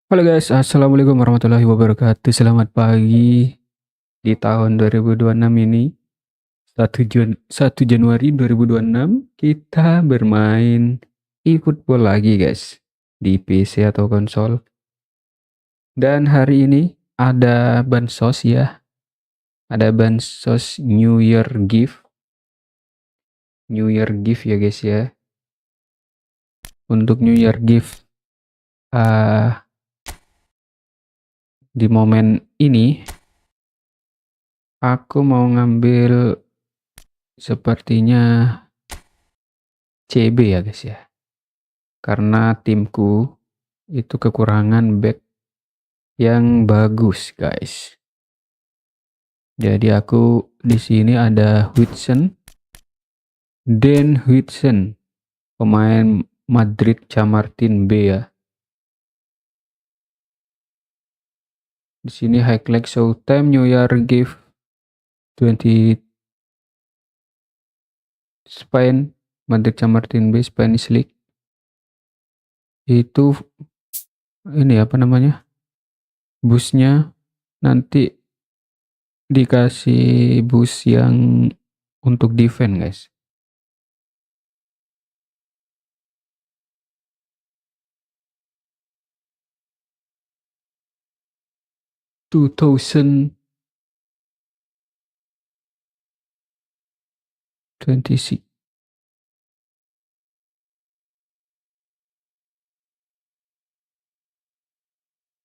Halo guys, assalamualaikum warahmatullahi wabarakatuh. Selamat pagi di tahun 2026 ini. 1 Januari 2026 kita bermain eFootball lagi guys di PC atau konsol. Dan hari ini ada bansos ya. Ada bansos New Year gift. New Year gift ya guys ya. Untuk New Year gift di momen ini aku mau ngambil sepertinya CB ya guys ya. Karena timku itu kekurangan back yang bagus guys. Jadi aku di sini ada Huijsen, pemain Madrid Chamartin B ya. Di sini highlight showtime New Year gift 20 Spain, Madrid Chamartin B Spanish League. Itu ini apa namanya? Busnya nanti dikasih bus yang untuk defense guys. 2026.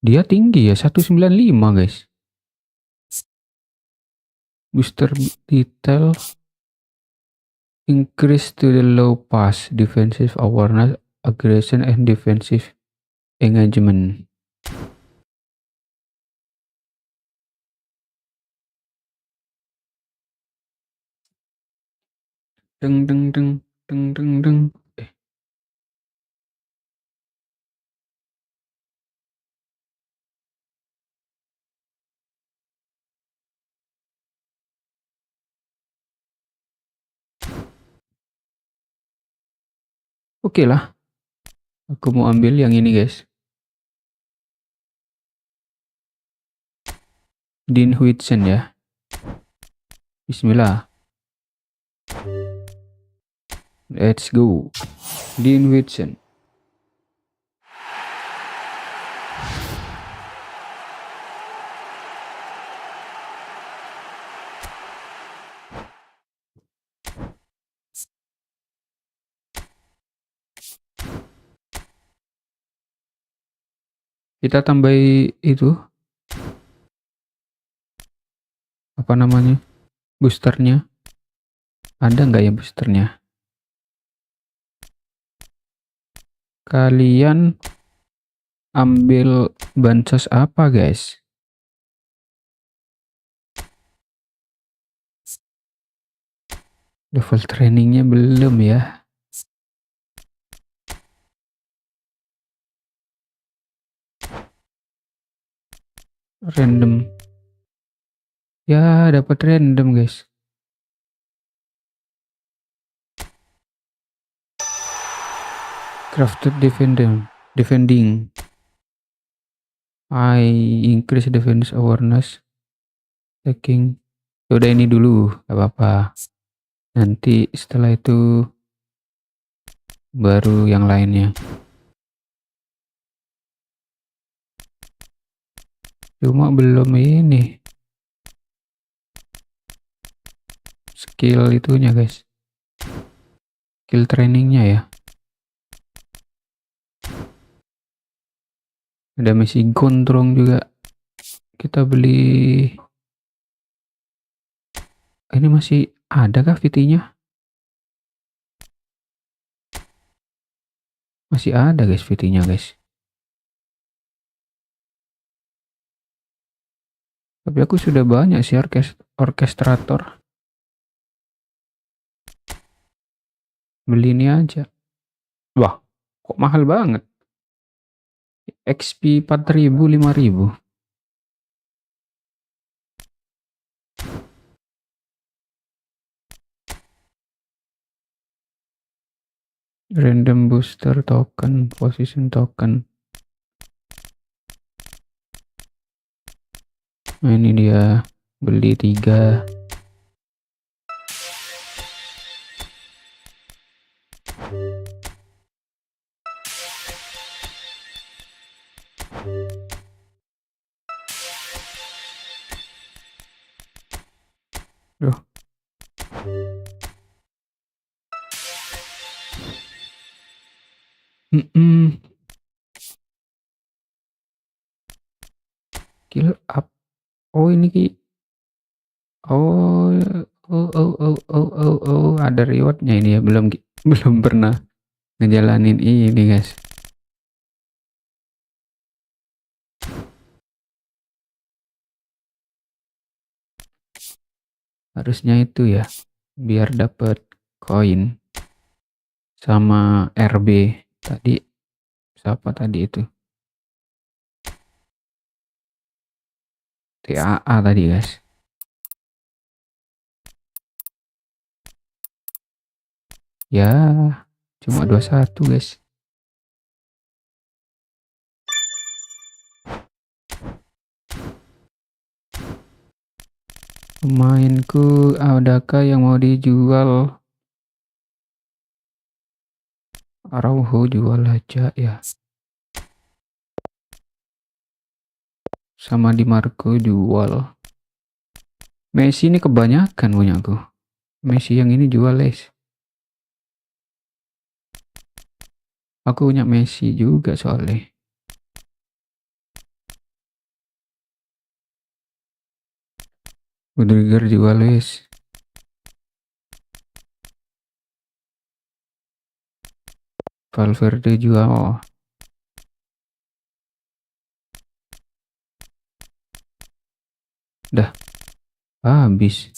Dia tinggi ya, 195 guys. Booster detail increase to the low pass, defensive awareness, aggression, and defensive engagement. Deng deng deng deng deng deng. Oke lah, aku mau ambil yang ini guys. Dean Huijsen ya. Bismillah. Let's go. Dean Huijsen. Kita tambahi itu apa namanya? Boosternya. Ada nggak ya boosternya? Kalian ambil bansos apa guys? Level trainingnya belum ya. Random. Ya, dapat random guys. Crafted defending. I increase defense awareness. Taking. Udah ini dulu, gak apa-apa. Nanti setelah itu baru yang lainnya. Cuma belum ini. Skill itunya guys. Skill trainingnya ya. Ada Messi Gondrong juga. Kita beli. Ini masih ada kah VT-nya? Masih ada guys VT-nya guys. Tapi aku sudah banyak sih orkestrator. Beli ini aja. Wah, kok mahal banget. XP 4.000 5.000. Random booster token, position token. Nah, ini dia, beli 3. Duh. Kill up. Oh ini ki. Oh, ada rewardnya ini ya. Belum belum pernah ngejalanin ini guys. Harusnya itu ya, biar dapat koin sama RB tadi. Siapa tadi itu? TAA tadi guys. Ya, cuma 21 guys. Pemainku, adakah yang mau dijual? Araujo jual aja ya. Sama Di Marco jual. Messi ini kebanyakan punya aku. Messi yang ini jual les. Aku punya Messi juga soalnya. Rudiger jual les. Valverde jual. Oh, dah habis.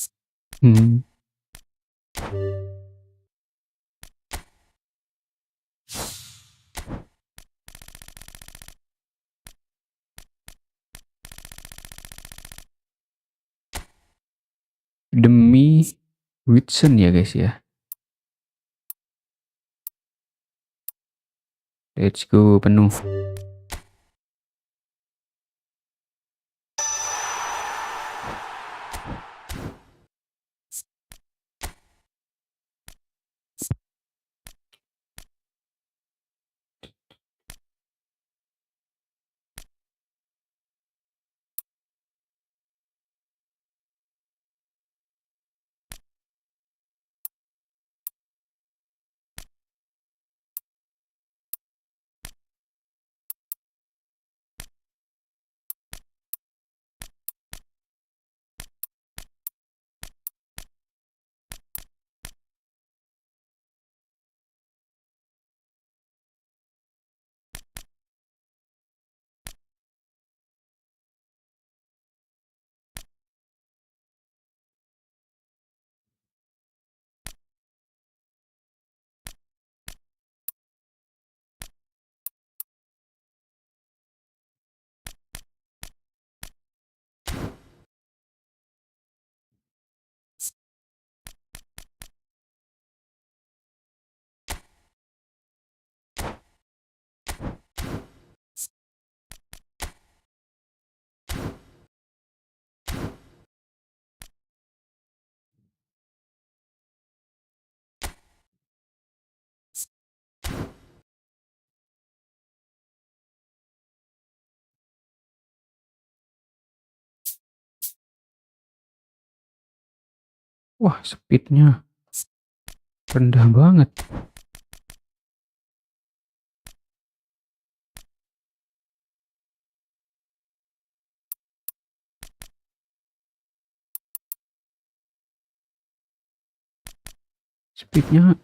Demi Whitson ya guys ya. Let's go penuh. Wah, speednya rendah banget. Speednya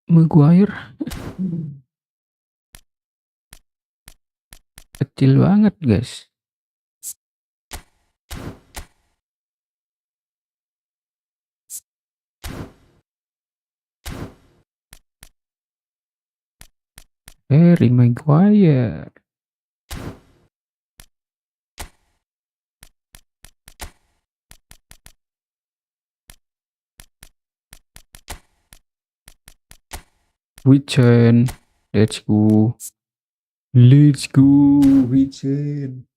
Maguire kecil banget guys. Harry Maguire. Wicen. Let's go. Let's go Wicen.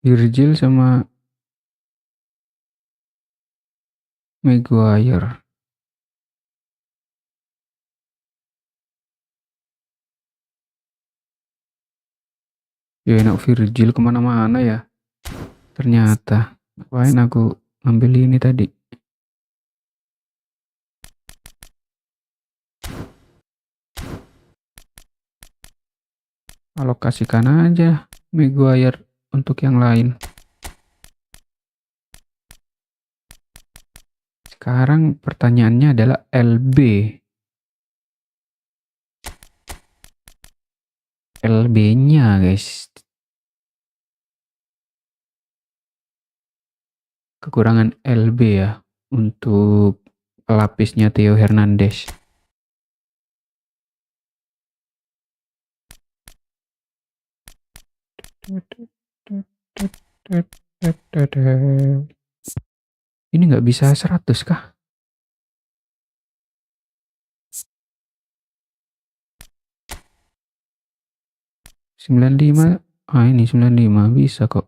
Virgil sama Maguire. Ya enak Virgil kemana-mana ya. Ternyata. Ngapain aku ambil ini tadi. Alokasikan aja Maguire untuk yang lain. Sekarang pertanyaannya adalah LB. LB-nya guys. Kekurangan LB ya untuk pelapisnya Theo Hernandez. Ini nggak bisa 100 kah? 95. Ah, ini 95 bisa kok.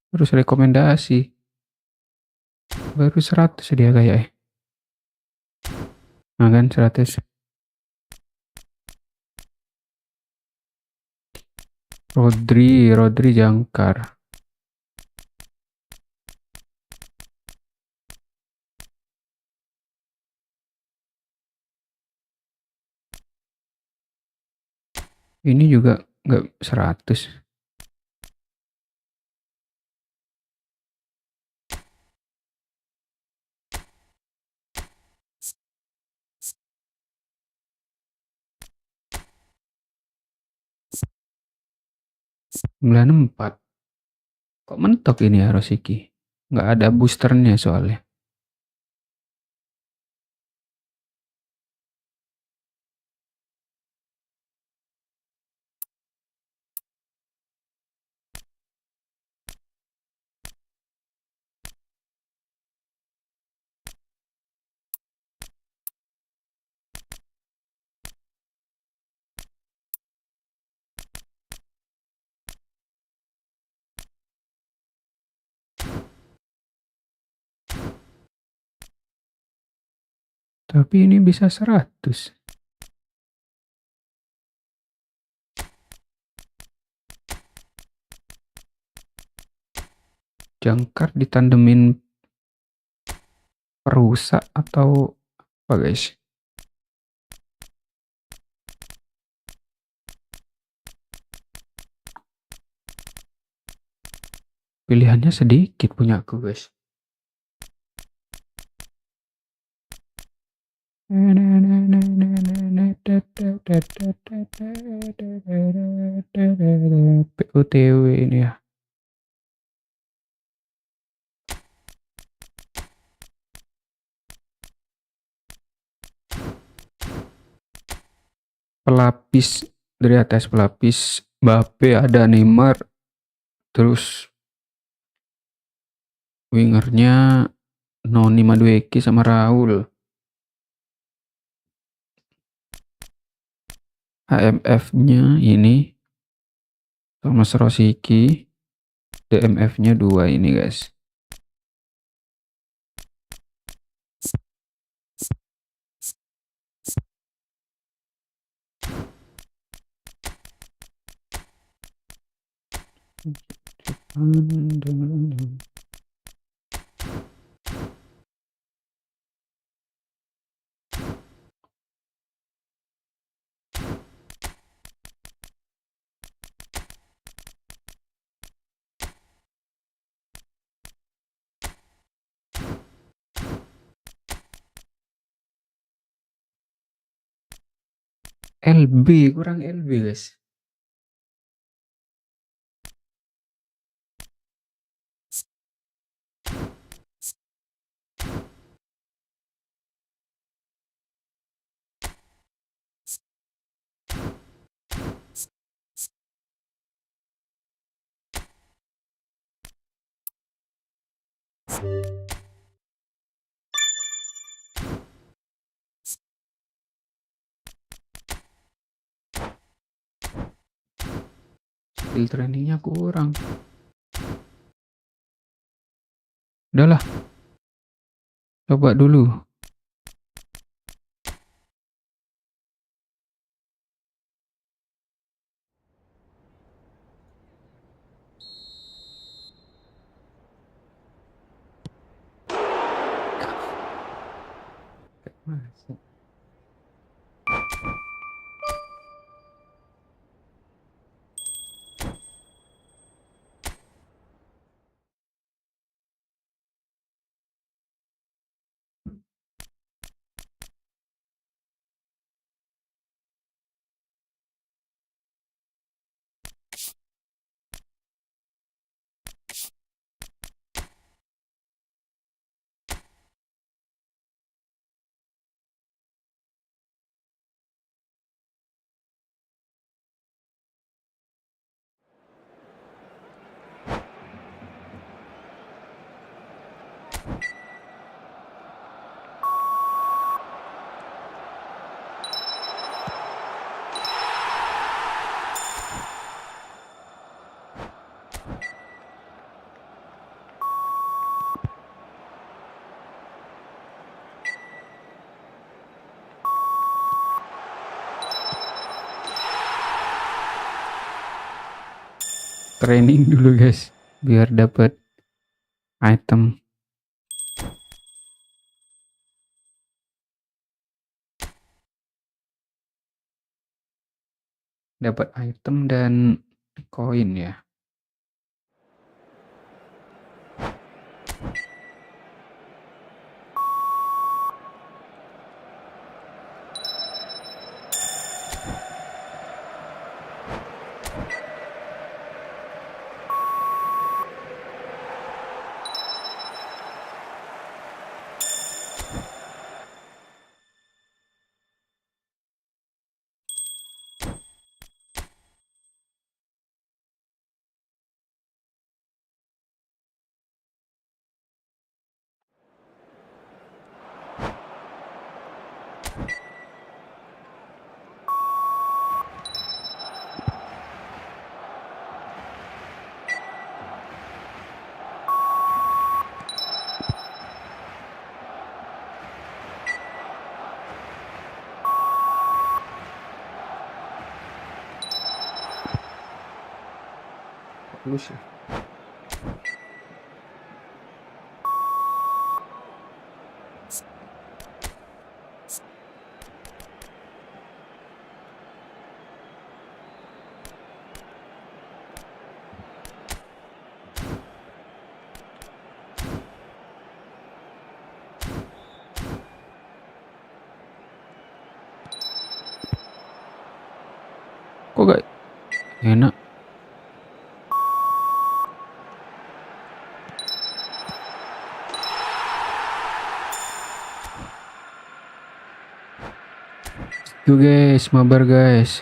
Terus rekomendasi. Baru 100 dia kayak. Nah kan 100. Rodri jangkar. Ini juga nggak 100. Empat. Kok mentok ini ya Rosiki? Nggak ada boosternya soalnya. Tapi ini bisa 100. Jangkar ditandemin perusak atau apa guys? Pilihannya sedikit punya aku guys. PUTW ini ya. Pelapis dari atas pelapis Mbappe, ada Neymar, terus wingernya Noni Madueke sama Raul. HMF-nya ini Thomas Rosicki, DMF-nya 2 ini guys. LB, kurang LB guys. Skill trainingnya kurang. Udahlah, coba dulu. Training dulu guys, biar dapat item. Dapat item dan koin ya. Bagus ya. Kok gak enak? Yuk guys, mabar guys.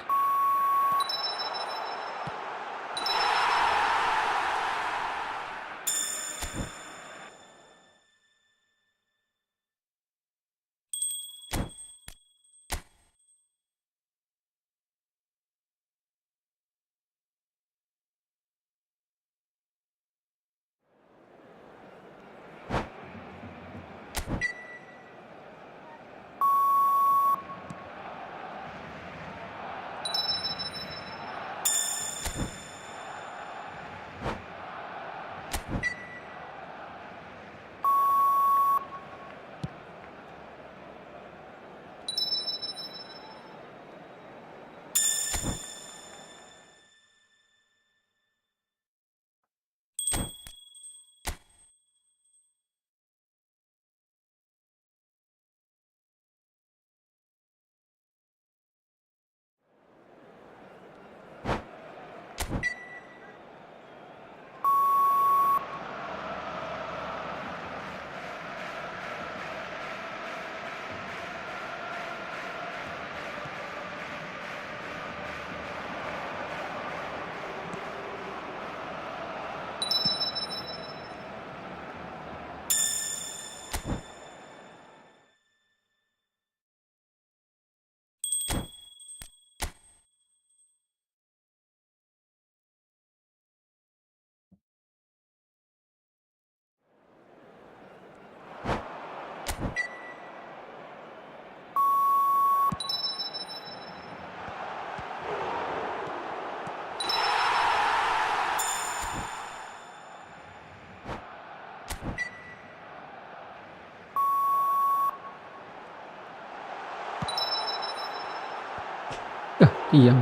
tiang.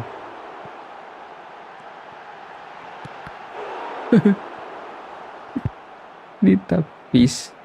Ditapis.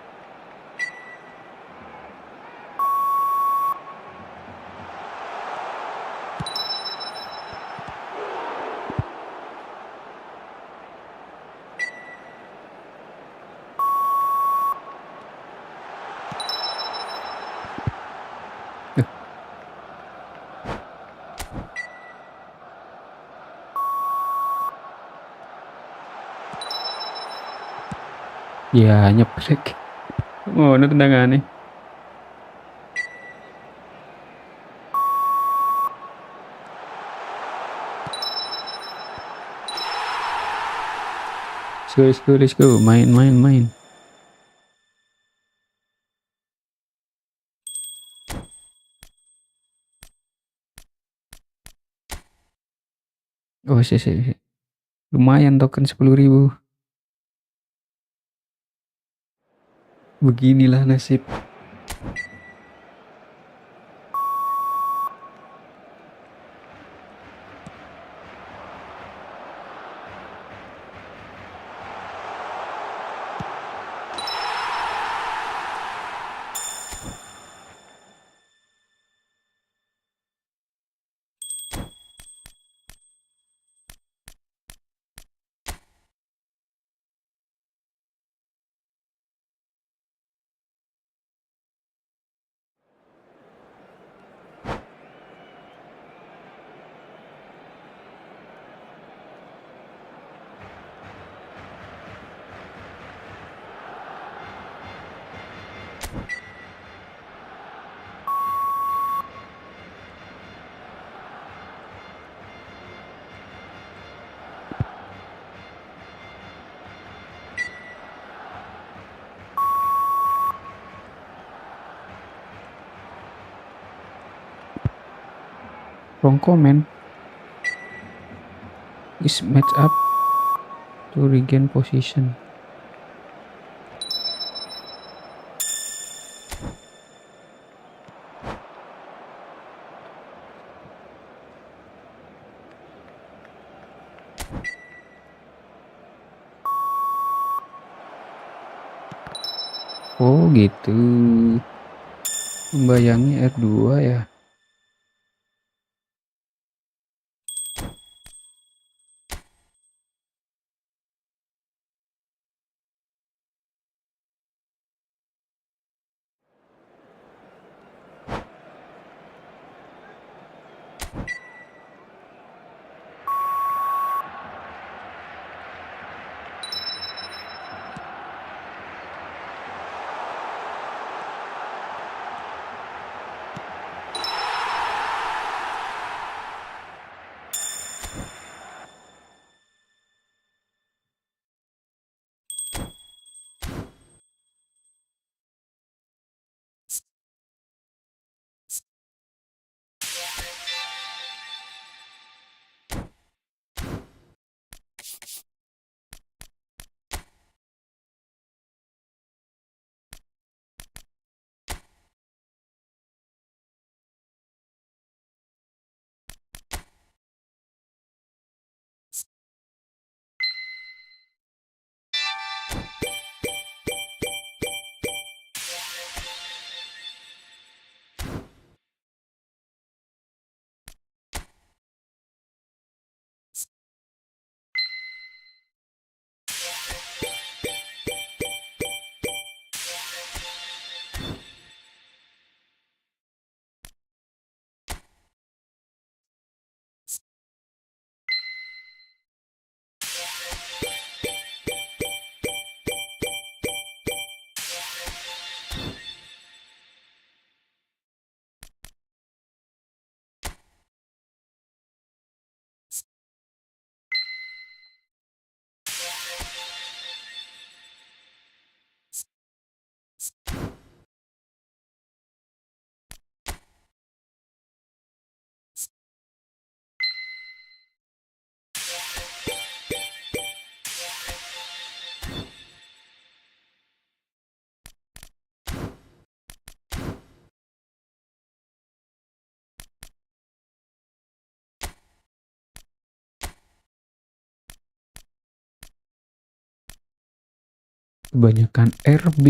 Ya nyebrek. Oh, ini tendangannya. Let's go. Main. Oh, sih. Lumayan token 10.000. Beginilah nasib. Wrong comment. Is match up to regain position. Oh gitu. Membayangi R2 ya. Kebanyakan RB.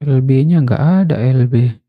LB-nya nggak ada LB.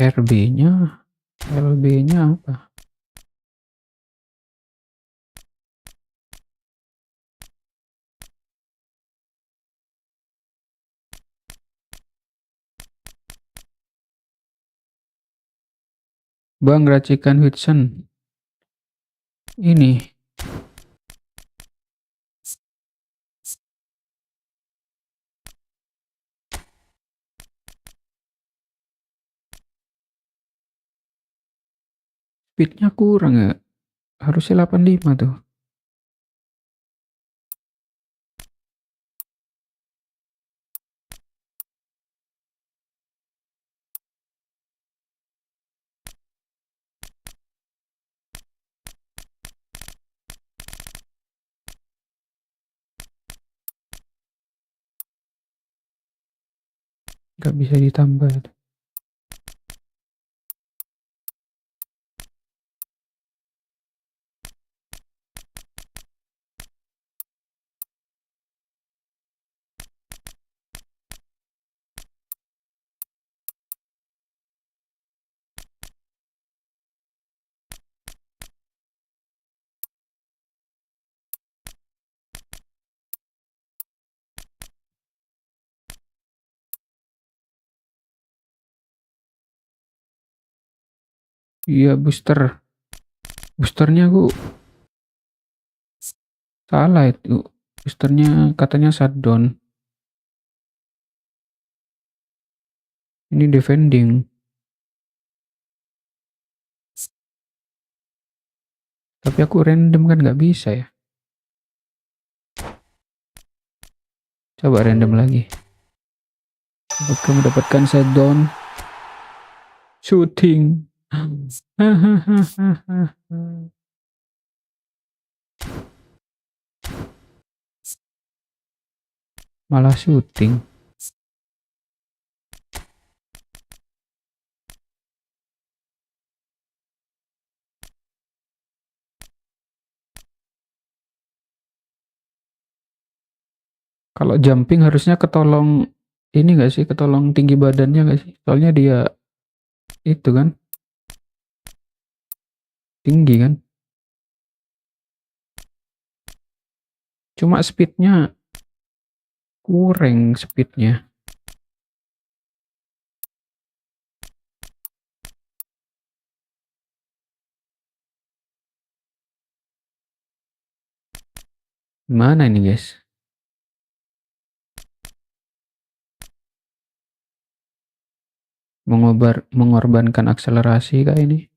RB-nya, LB-nya apa? Bang, racikan Whitson. Ini. Speednya kurang ya. Harusnya 85 tuh. Gak bisa ditambah itu. Iya, boosternya aku salah itu. Boosternya katanya shutdown. Ini defending. Tapi aku random kan nggak bisa ya. Coba random lagi. Apakah mendapatkan shutdown? Shooting. Malah shooting. Kalau jumping harusnya ketolong ini gak sih? Ketolong tinggi badannya gak sih? Soalnya dia itu kan tinggi kan. Cuma speednya kurang speednya. Gimana ini guys? Mengorbankan akselerasi kah ini?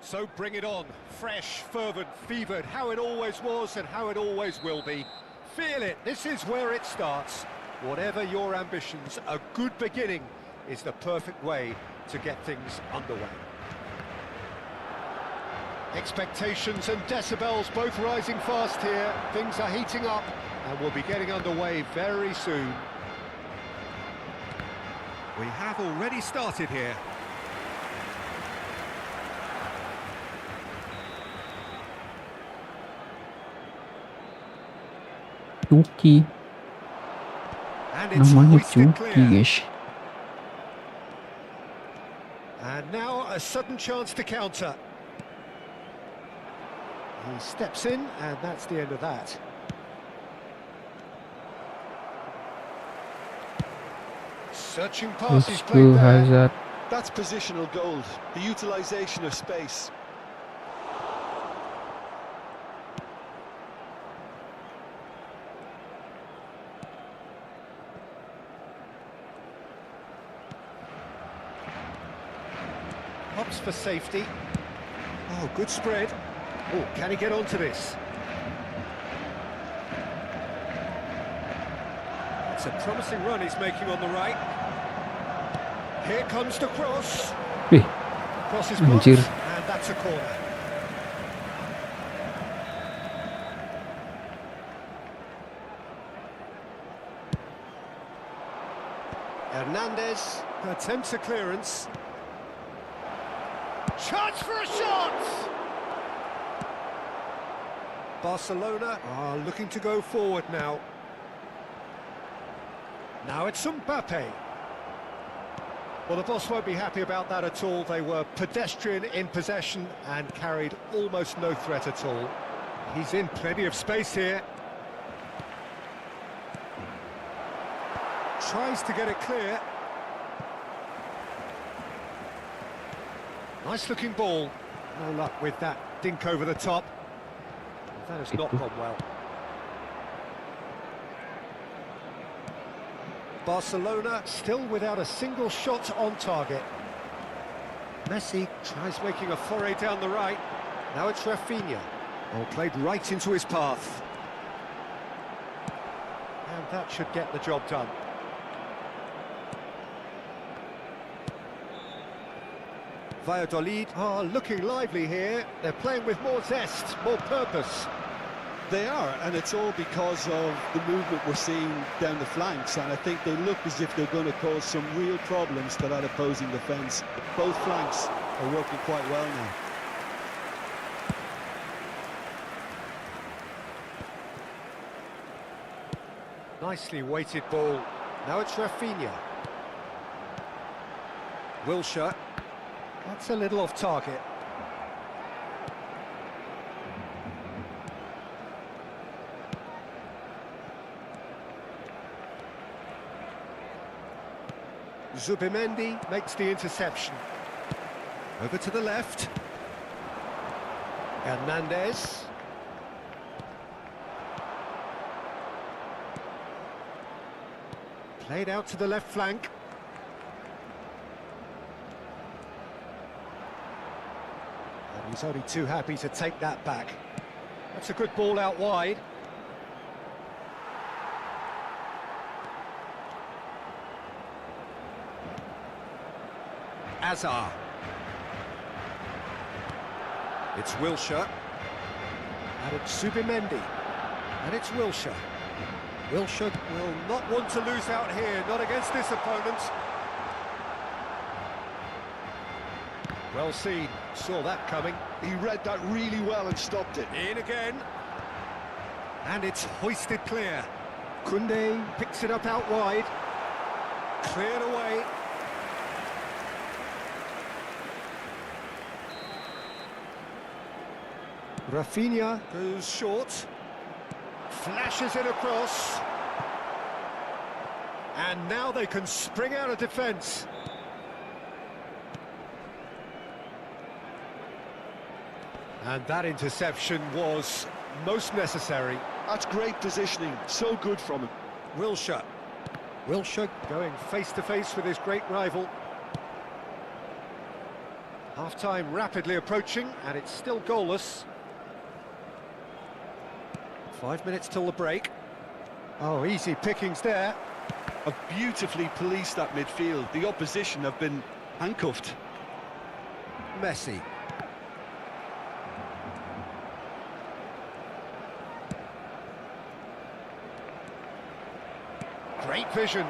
So bring it on, fresh, fervent, fevered, how it always was and how it always will be. Feel it, this is where it starts. Whatever your ambitions, a good beginning is the perfect way to get things underway. Expectations and decibels both rising fast here. Things are heating up and we'll be getting underway very soon. We have already started here. Cuki. And it's Namanya hoisted Cuki, clear. guys. And now a sudden chance to counter. He steps in, and that's the end of that. Searching past his Let's played go, there. Hazard. That's positional gold, the utilisation of space. Hops for safety. Oh, good spread. Oh, can he get onto this? It's a promising run he's making on the right. Here comes the cross. Wih, Cross is blocked, anjir. and that's a corner. Hernandez attempts a clearance. Chance for a shot! Barcelona are looking to go forward now. Now it's Mbappe. Well, the boss won't be happy about that at all. They were pedestrian in possession and carried almost no threat at all. He's in plenty of space here. Tries to get it clear. Nice looking ball. No luck with that dink over the top. That has not gone well. Barcelona still without a single shot on target. Messi tries making a foray down the right. Now it's Rafinha. Oh, played right into his path. And that should get the job done. Valladolid are looking lively here. They're playing with more zest, more purpose. They are, and it's all because of the movement we're seeing down the flanks, and I think they look as if they're going to cause some real problems to that opposing defence. Both flanks are working quite well now. Nicely weighted ball. Now it's Rafinha. Wilshere. That's a little off target. Zubimendi makes the interception. Over to the left. Hernandez. Played out to the left flank. And he's only too happy to take that back. That's a good ball out wide. Azar. It's Wilshere. And it's Zubimendi. And it's Wilshere. Wilshere will not want to lose out here, not against this opponent. Well seen, saw that coming. He read that really well and stopped it. In again. And it's hoisted clear. Koundé picks it up out wide. Cleared away. Rafinha goes short. Flashes it across. And now they can spring out of defence. And that interception was most necessary. That's great positioning, so good from him. Wilshere. Wilshere going face-to-face with his great rival. Half-time rapidly approaching, and it's still goalless. 5 minutes till the break. Oh, easy pickings there. Have beautifully policed that midfield. The opposition have been handcuffed. Messi. Great vision.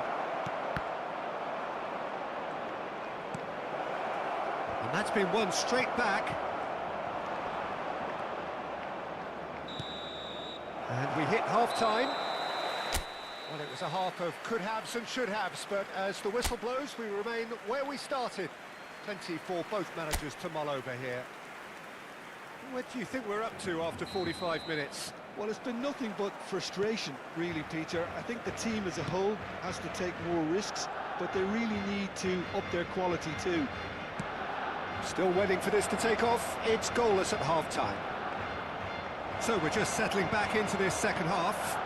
That's been won straight back. And we hit half-time. Well, it was a half of could-haves and should-haves, but as the whistle blows, we remain where we started. Plenty for both managers to mull over here. What do you think we're up to after 45 minutes? Well, it's been nothing but frustration, really, Peter. I think the team as a whole has to take more risks, but they really need to up their quality too. Still waiting for this to take off. It's goalless at half-time. So we're just settling back into this second half.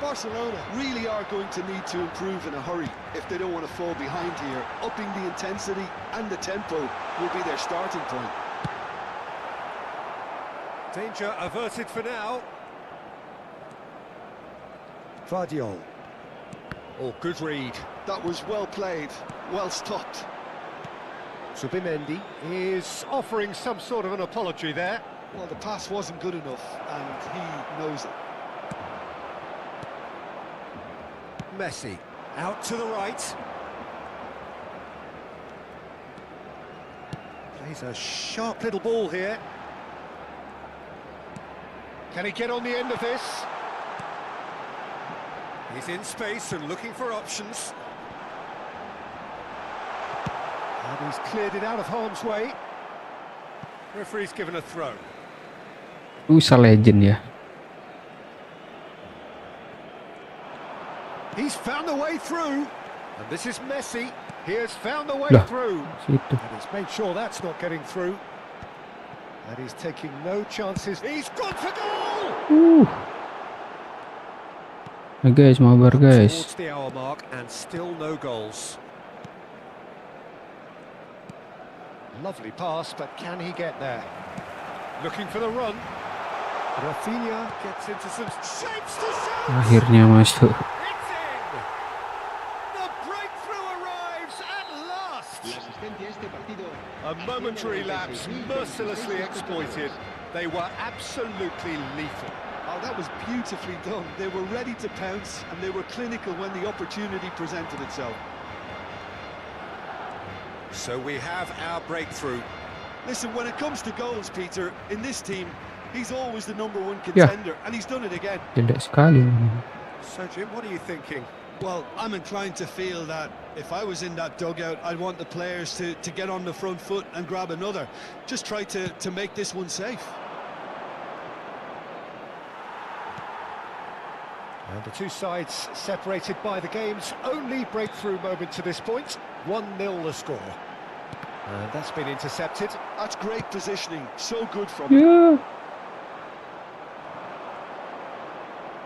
Barcelona really are going to need to improve in a hurry if they don't want to fall behind here. Upping the intensity and the tempo will be their starting point. Danger averted for now. Vardiol. Oh, good read. That was well played, well stopped. Zubimendi is offering some sort of an apology there. Well, the pass wasn't good enough, and he knows it. Messi, out to the right. Plays a sharp little ball here. Can he get on the end of this? He's in space and looking for options. And he's cleared it out of harm's way. Referee's given a throw. Bisa legend ya. He's found the way through. And this is Messi. He has found the way Lah, through. situ. And he's made sure that's not getting through. And he's taking no chances. He's gone for goal! Nah, guys, Mabar guys. Towards the hour mark and still no goals. Lovely pass, but can he get there? Looking for the run. Rafinha gets into some shapes to shoot. Akhirnya masuk. It's in. The breakthrough arrives at last. A momentary lapse mercilessly exploited. They were absolutely lethal. Oh, that was beautifully done. They were ready to pounce, and they were clinical when the opportunity presented itself. So we have our breakthrough. Listen, when it comes to goals, Peter, in this team, he's always the #1 contender, and he's done it again. Jelek sekali. So, Jim, what are you thinking? Well, I'm inclined to feel that if I was in that dugout, I'd want the players to get on the front foot and grab another. Just try to make this one safe. And the two sides separated by the game's only breakthrough moment to this point. 1-0 the score. And that's been intercepted. That's great positioning. So good from him. Ya.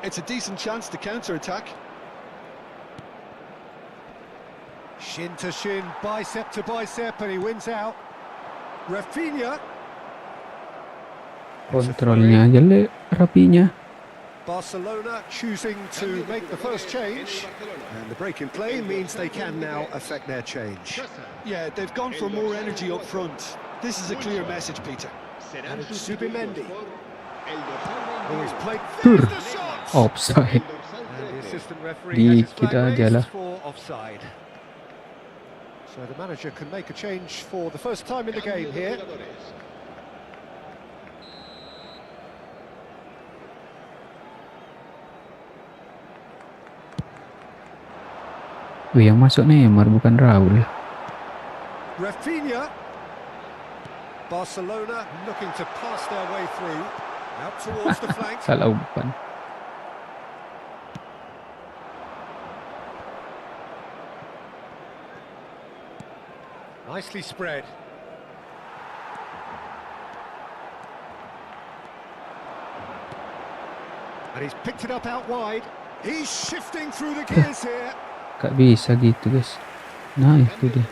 It's a decent chance to counter-attack. Shin to shin, bicep to bicep, and he wins out. Rafinha. Kontrolnya jelek, rapinya. Barcelona choosing to make the first change. And the break in play means they can now affect their change. Yeah, they've gone for more energy up front. This is a clear message, Peter. And it's Zubimendi. Oh, he's played. Tur. There's the shot! Offside. And the assistant referee has his Dikit flag aja lah. raised for offside. So the manager can make a change for the first time in the game here. Yang masuk Neymar bukan Raul. Rafinha. Barcelona looking to pass their way through. Out towards the flank. Salah umpan. Nicely spread. And he's picked it up out wide. He's shifting through the gears here. Gak bisa gitu guys. Nah itu dia.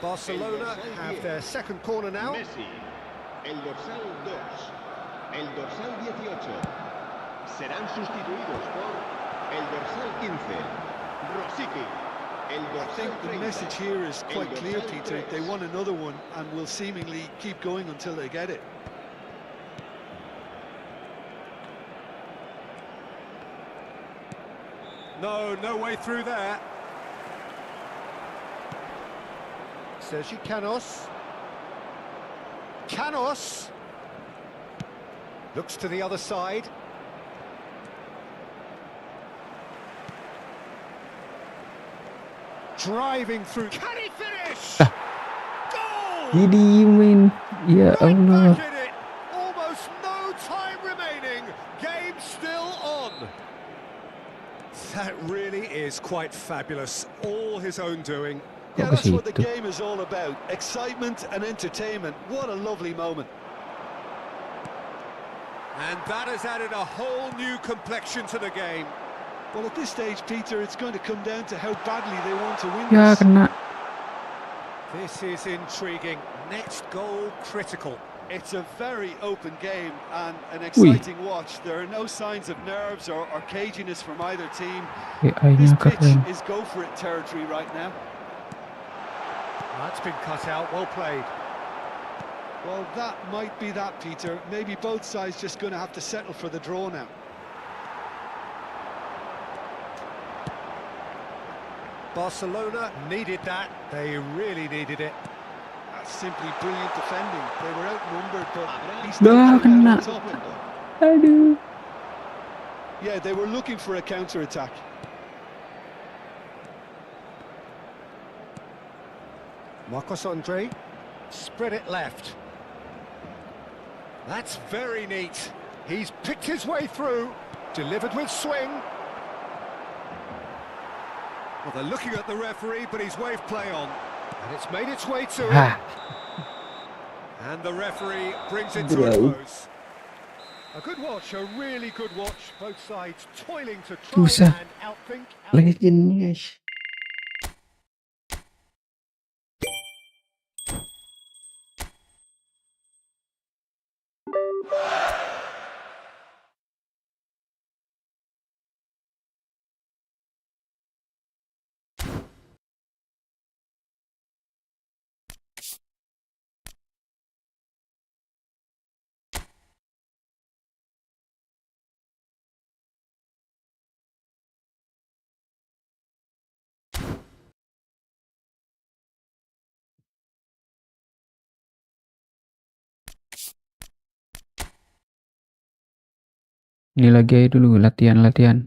Barcelona have their second corner now. Messi, el dorsal 2, el dorsal 18, serán sustituidos por el dorsal 15, Rosicky, el I dorsal think the 30. message here is quite clear, Peter. They want another one and will seemingly keep going until they get it. No way through there. Sergi Canos. Canos looks to the other side. Driving through. Can he finish? Goal! Didiemin. Ya Right Allah. back in it. Almost no time remaining. Game still on. That really is quite fabulous. All his own doing. Yeah, Kok ke that's what the situ? game is all about. Excitement and entertainment. What a lovely moment. And that has added a whole new complexion to the game. Well, at this stage, Peter, it's going to come down to how badly they want to win Ya this. kena. This is intriguing. Next goal critical. It's a very open game and an exciting watch. There are no signs of nerves or caginess from either team. This AI-nya pitch keren. is go-for-it territory right now. That's been cut out. Well played. Well, that might be that, Peter. Maybe both sides just going to have to settle for the draw now. Barcelona needed that. They really needed it. That's simply brilliant defending. They were outnumbered, but he Dah, still came kena. out on top. Aduh. Yeah, they were looking for a counter-attack. Marcos Andre spread it left. That's very neat. He's picked his way through, delivered with swing. Well, they're looking at the referee, but he's waved play on. And it's made its way to him. Ah. And the referee brings it to a Bro. close. A good watch, a really good watch. Both sides toiling to try Susah. and outthink. Legend, guys. Ini lagi aja dulu latihan-latihan.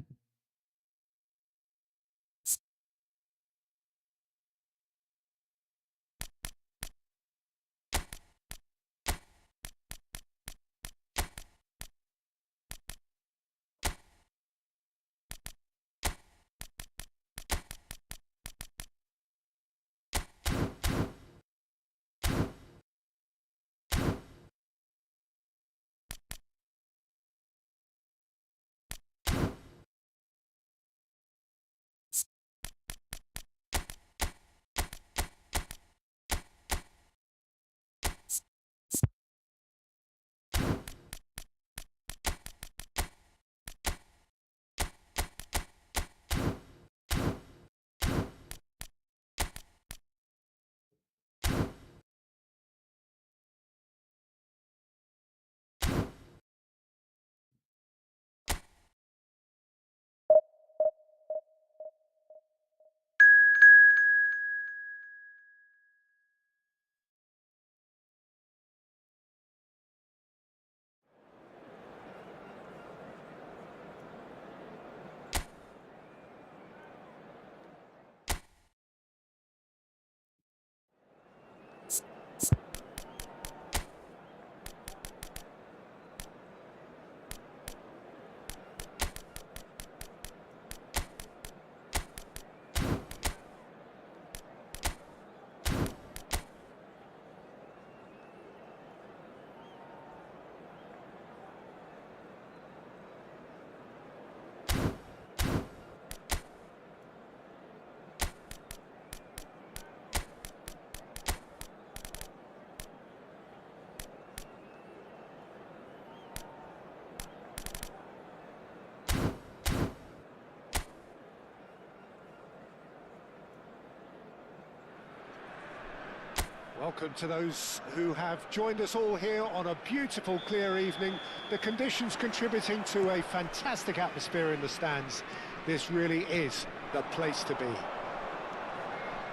Welcome to those who have joined us all here on a beautiful, clear evening. The conditions contributing to a fantastic atmosphere in the stands. This really is the place to be.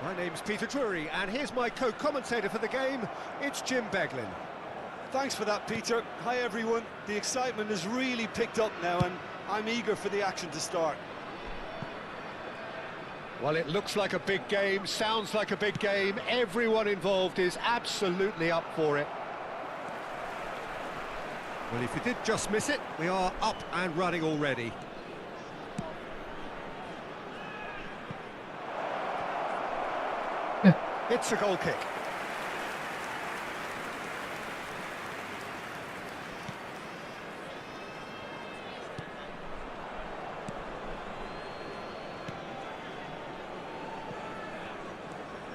My name's Peter Drury, and here's my co-commentator for the game. It's Jim Beglin. Thanks for that, Peter. Hi, everyone. The excitement has really picked up now, and I'm eager for the action to start. Well, it looks like a big game, sounds like a big game. Everyone involved is absolutely up for it. Well, if you did just miss it, we are up and running already. It's a goal kick.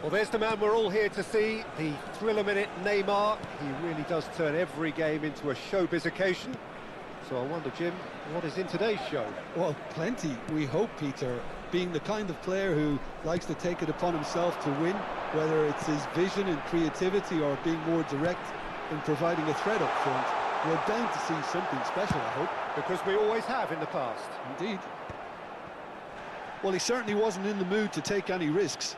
Well, there's the man we're all here to see, the thriller-minute Neymar. He really does turn every game into a showbiz occasion. So I wonder, Jim, what is in today's show? Well, plenty, we hope, Peter. Being the kind of player who likes to take it upon himself to win, whether it's his vision and creativity or being more direct in providing a threat up front, we're bound to see something special, I hope. Because we always have in the past. Indeed. Well, he certainly wasn't in the mood to take any risks.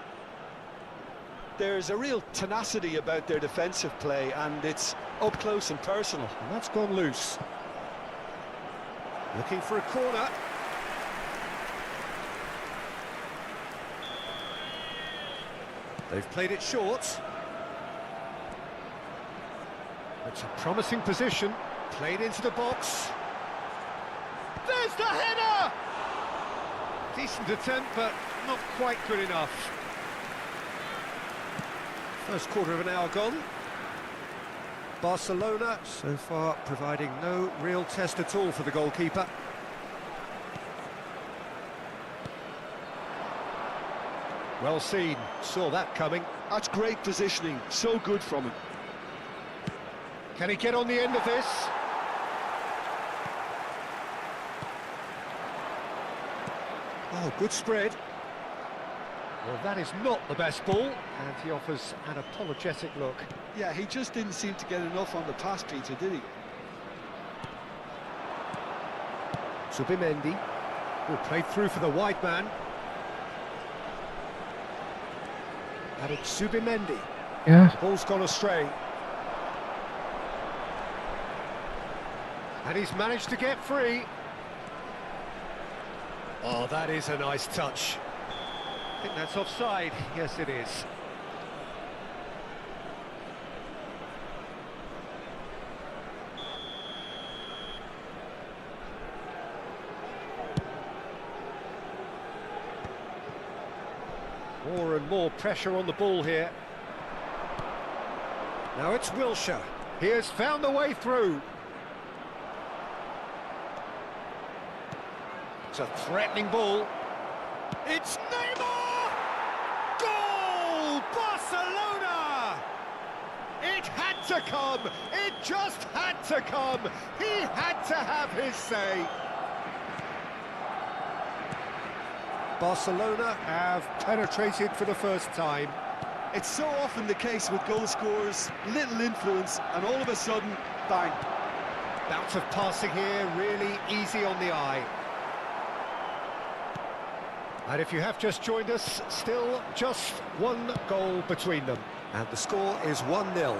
There's a real tenacity about their defensive play, and it's up close and personal. And that's gone loose. Looking for a corner. They've played it short. It's a promising position. Played into the box. There's the header! Decent attempt, but not quite good enough. First quarter of an hour gone. Barcelona, so far, providing no real test at all for the goalkeeper. Well seen, saw that coming. That's great positioning, so good from him. Can he get on the end of this? Oh, good spread. Well, that is not the best ball, and he offers an apologetic look. Yeah, he just didn't seem to get enough on the pass, Peter, did he? Zubimendi will play through for the wide man. And it's Zubimendi. Yeah. Ball's gone astray. And he's managed to get free. Oh, that is a nice touch. I think that's offside. Yes, it is. More and more pressure on the ball here. Now it's Wilshere. He has found the way through. It's a threatening ball. It's Neymar! Goal! Barcelona! It had to come! It just had to come! He had to have his say! Barcelona have penetrated for the first time. It's so often the case with goal scorers, little influence, and all of a sudden, bang. Bout of passing here, really easy on the eye. And if you have just joined us, still just one goal between them. And the score is 1-0.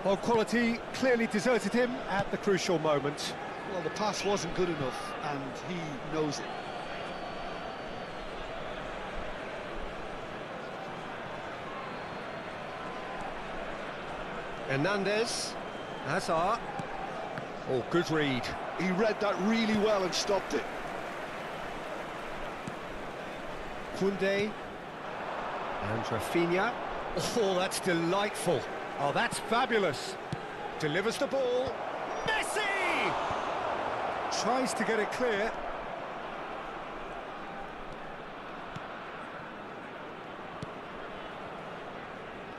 Well, quality clearly deserted him at the crucial moment. Well, the pass wasn't good enough, and he knows it. Hernandez, Hazard. Oh, good read. He read that really well and stopped it. Koundé and Rafinha. Oh, that's delightful. Oh, that's fabulous. Delivers the ball. Messi! Tries to get it clear.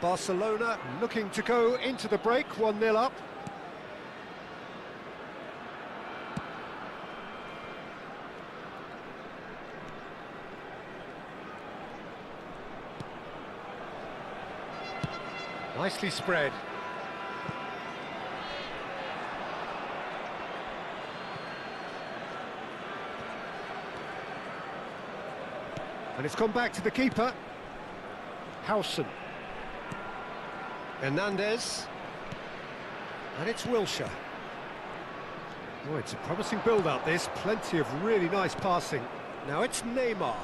Barcelona looking to go into the break, 1-0 up. Nicely spread. And it's gone back to the keeper. Howson. Hernandez. And it's Wilshere. Oh, it's a promising build-up, this. Plenty of really nice passing. Now it's Neymar.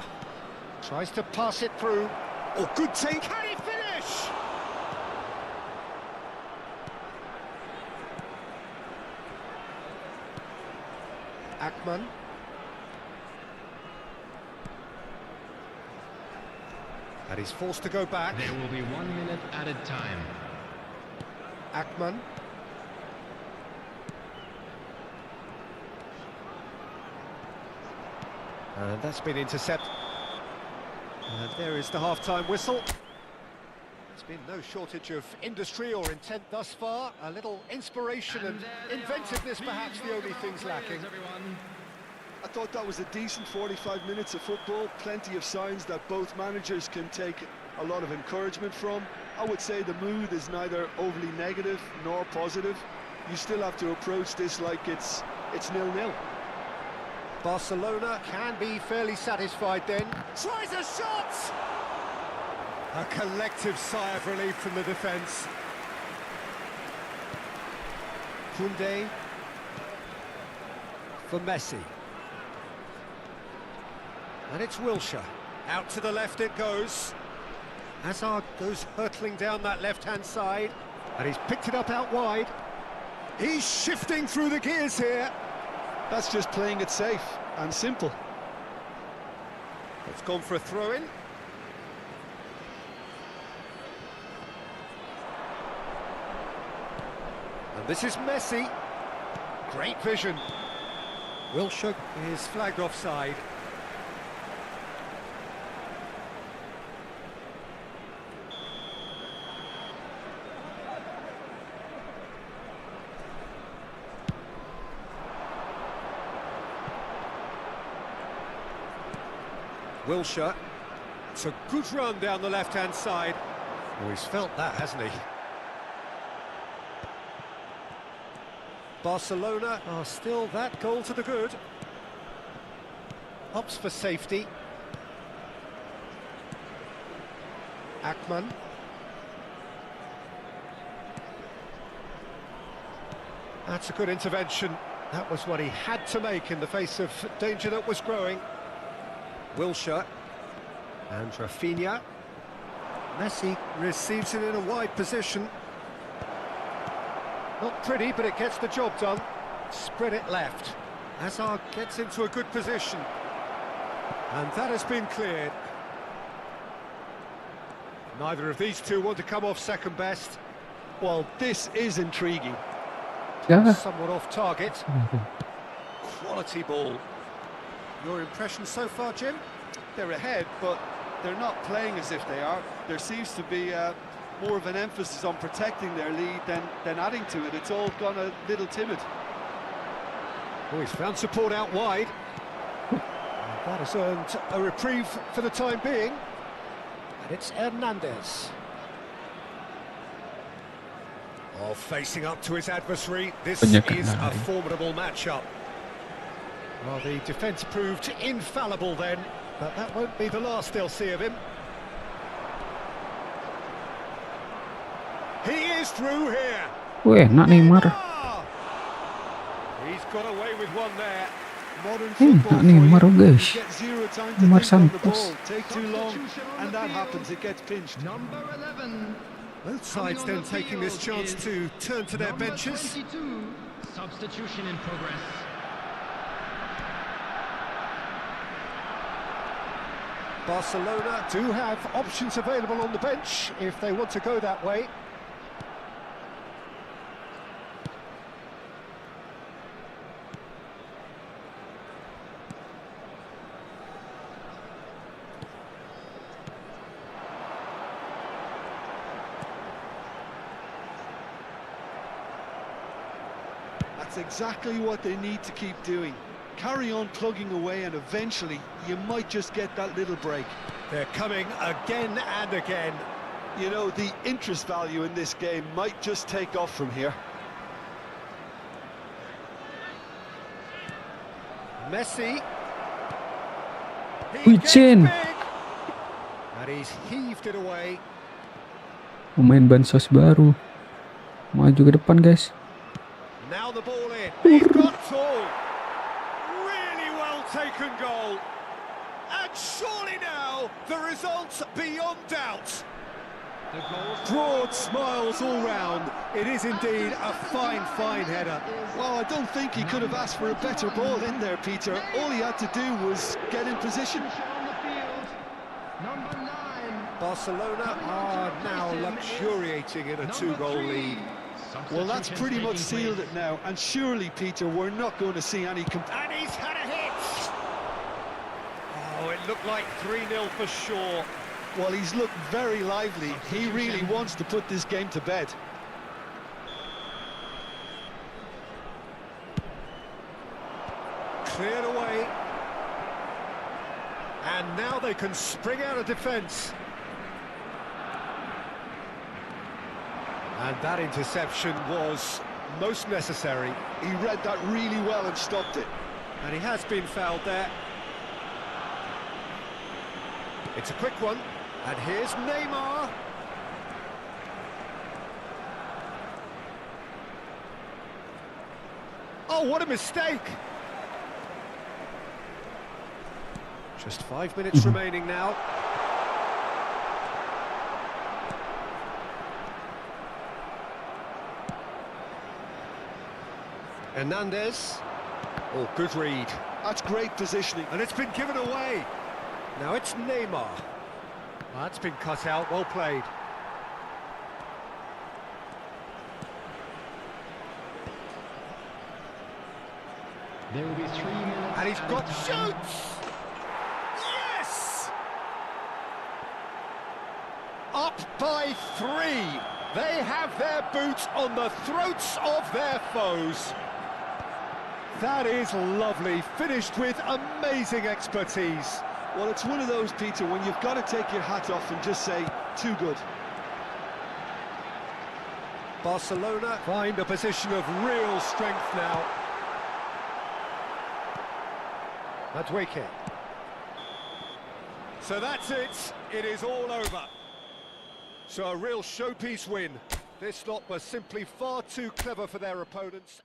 Tries to pass it through. Oh, good take. Can he finish? Akman. And he's forced to go back. There will be 1 minute added time. Akman. And that's been intercepted. And there is the half-time whistle. There's been no shortage of industry or intent thus far. A little inspiration and inventiveness, perhaps the only things lacking. I thought that was a decent 45 minutes of football. Plenty of signs that both managers can take a lot of encouragement from. I would say the mood is neither overly negative nor positive. You still have to approach this like it's 0-0. Barcelona can be fairly satisfied then. Tries a shot! A collective sigh of relief from the defence. Koundé for Messi. And it's Wilshere. Out to the left it goes. Hazard goes hurtling down that left-hand side. And he's picked it up out wide. He's shifting through the gears here. That's just playing it safe and simple. It's gone for a throw-in. And this is Messi. Great vision. Wilshere is flagged offside. Wilshere. It's a good run down the left-hand side. Oh, he's felt that, hasn't he? Barcelona are still that goal to the good. Opts for safety. Akman. That's a good intervention. That was what he had to make in the face of danger that was growing. Wilshere. And Rafinha. Messi receives it in a wide position. Not pretty, but it gets the job done. Spread it left. Hazard gets into a good position. And that has been cleared. Neither of these two want to come off second best. Well, this is intriguing. Yeah. Somewhat off target. Quality ball. Your impression so far, Jim? They're ahead, but they're not playing as if they are. There seems to be more of an emphasis on protecting their lead than adding to it. It's all gone a little timid. Oh, he's found support out wide. And that has earned a reprieve for the time being. And it's Hernandez. Oh, facing up to his adversary. This is a formidable matchup. Well, the defence proved infallible then, but that won't be the last they'll see of him. He is through here. Weh, nak Neymar. He's got away with one there. Modern Nak football Neymar for you. guys. You get zero time to Neymar think on the Santos. ball. Take too long, and that happens. It gets pinched. Number 11. Both sides then taking this chance to turn to their Number benches. 22. Substitution in progress. Barcelona do have options available on the bench if they want to go that way. That's exactly what they need to keep doing. Carry on plugging away, and eventually you might just get that little break. They're coming again and again. You know, the interest value in this game might just take off from here. Messi. He Ui, gets Chen. big. And he's heaved it away. Pemain bansos baru. Maju ke depan, guys. Now the ball in. He's got all. Really well taken goal. And surely now the result's beyond doubt. Broad smiles all round. It is indeed a fine, fine header. Well, I don't think he could have asked for a better ball in there, Peter. All he had to do was get in position. On the field, number 9. Barcelona are now luxuriating in a two-goal lead. Well, that's pretty much sealed it now. And surely, Peter, we're not going to see any... And he's had a hit! Oh, it looked like 3-0 for sure. Well, he's looked very lively. He really wants to put this game to bed. Cleared away. And now they can spring out of defence. And that interception was most necessary. He read that really well and stopped it. And he has been fouled there. It's a quick one. And here's Neymar. Oh, what a mistake! Just 5 minutes remaining now. Hernandez. Oh, good read. That's great positioning. And it's been given away. Now it's Neymar. That's been cut out, well played. There will be 3 minutes. And he's added got time. shoots! Yes! Up by 3. They have their boots on the throats of their foes. That is lovely, finished with amazing expertise. Well, it's one of those, Peter, when you've got to take your hat off and just say, too good. Barcelona find a position of real strength now. Madueke. So that's it. It is all over. So a real showpiece win. This lot were simply far too clever for their opponents.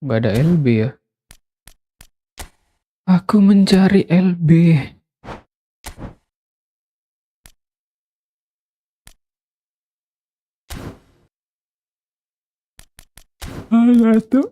Nggak ada LB ya. Aku mencari LB. Ada tuh.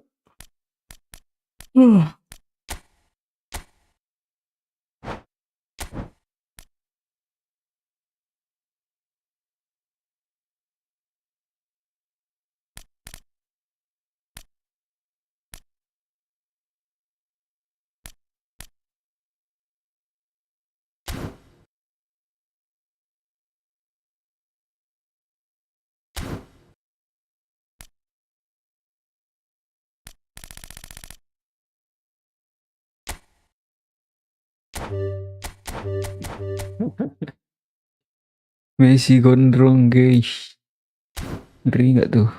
Messi Gondrong guys. Ngeri nggak tuh?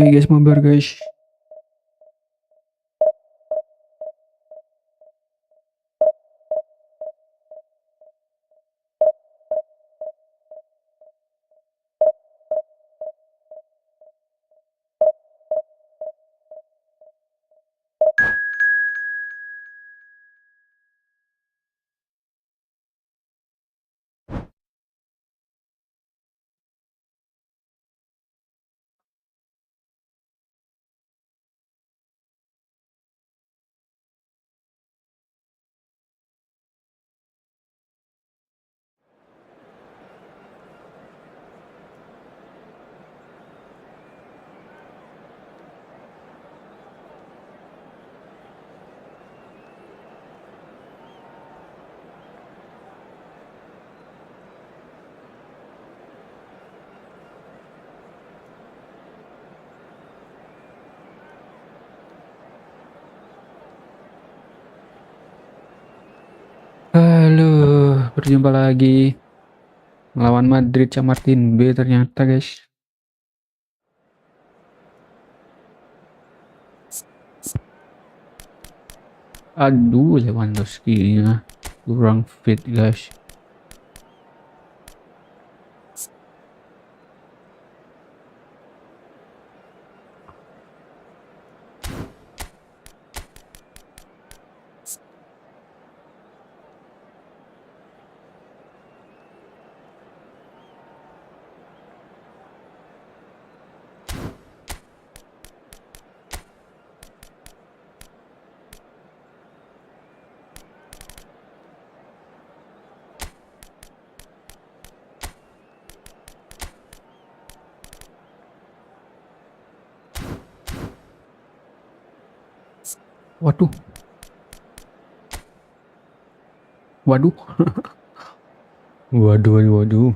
Ayo guys, mabar guys. berjumpa lagi melawan Madrid Martin B ternyata guys. Aduh, Lewandowski-nya kurang fit guys. Waduh. Waduh. Waduh.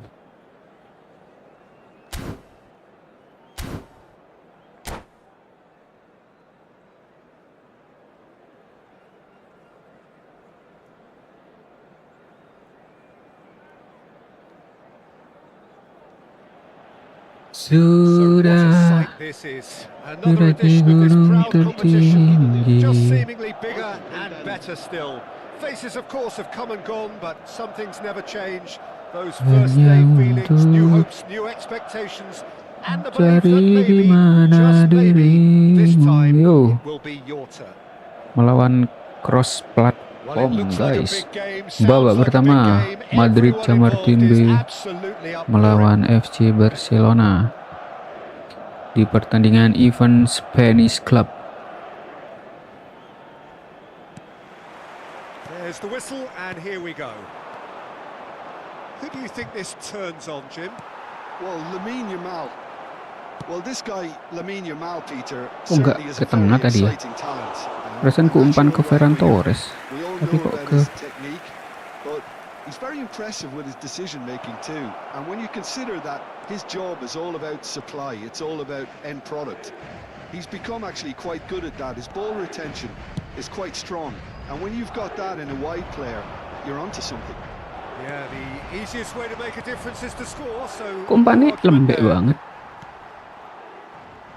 So what a Sudah sight this is. Another edition of this gunung proud competition, just tertinggi. seemingly bigger and better still. Faces, of course, have come and gone, but some things never change. Those first day Hanya feelings, new untuk hopes, new expectations, and the belief that cari di maybe, mana just maybe, this dirimu. time Yo, it will be your turn. melawan cross Well, it platform looks like a guys. big game, Babak sounds like a big pertama game. Madrid Everyone Martin involved is B absolutely up for it. melawan FC Barcelona di pertandingan event Spanish Club. There's the whistle, and here we go. Who do you think this turns on, Jim? Well, Lamine Yamal. Well, this guy, Lamine Yamal, Peter, Oh, enggak certainly is ke a tengah very tadi ya. exciting talent. Perasaan ku umpan ke Ferran Torres. We all Tapi know kok about ke his technique, but he's very impressive with his decision-making too. And when you consider that his job is all about supply, it's all about end product, he's become actually quite good at that. His ball retention is quite strong. And when you've got that in a wide player, you're onto something. Yeah, the easiest way to make a difference is to score, so... Kok umpannya no argument lembek there. banget.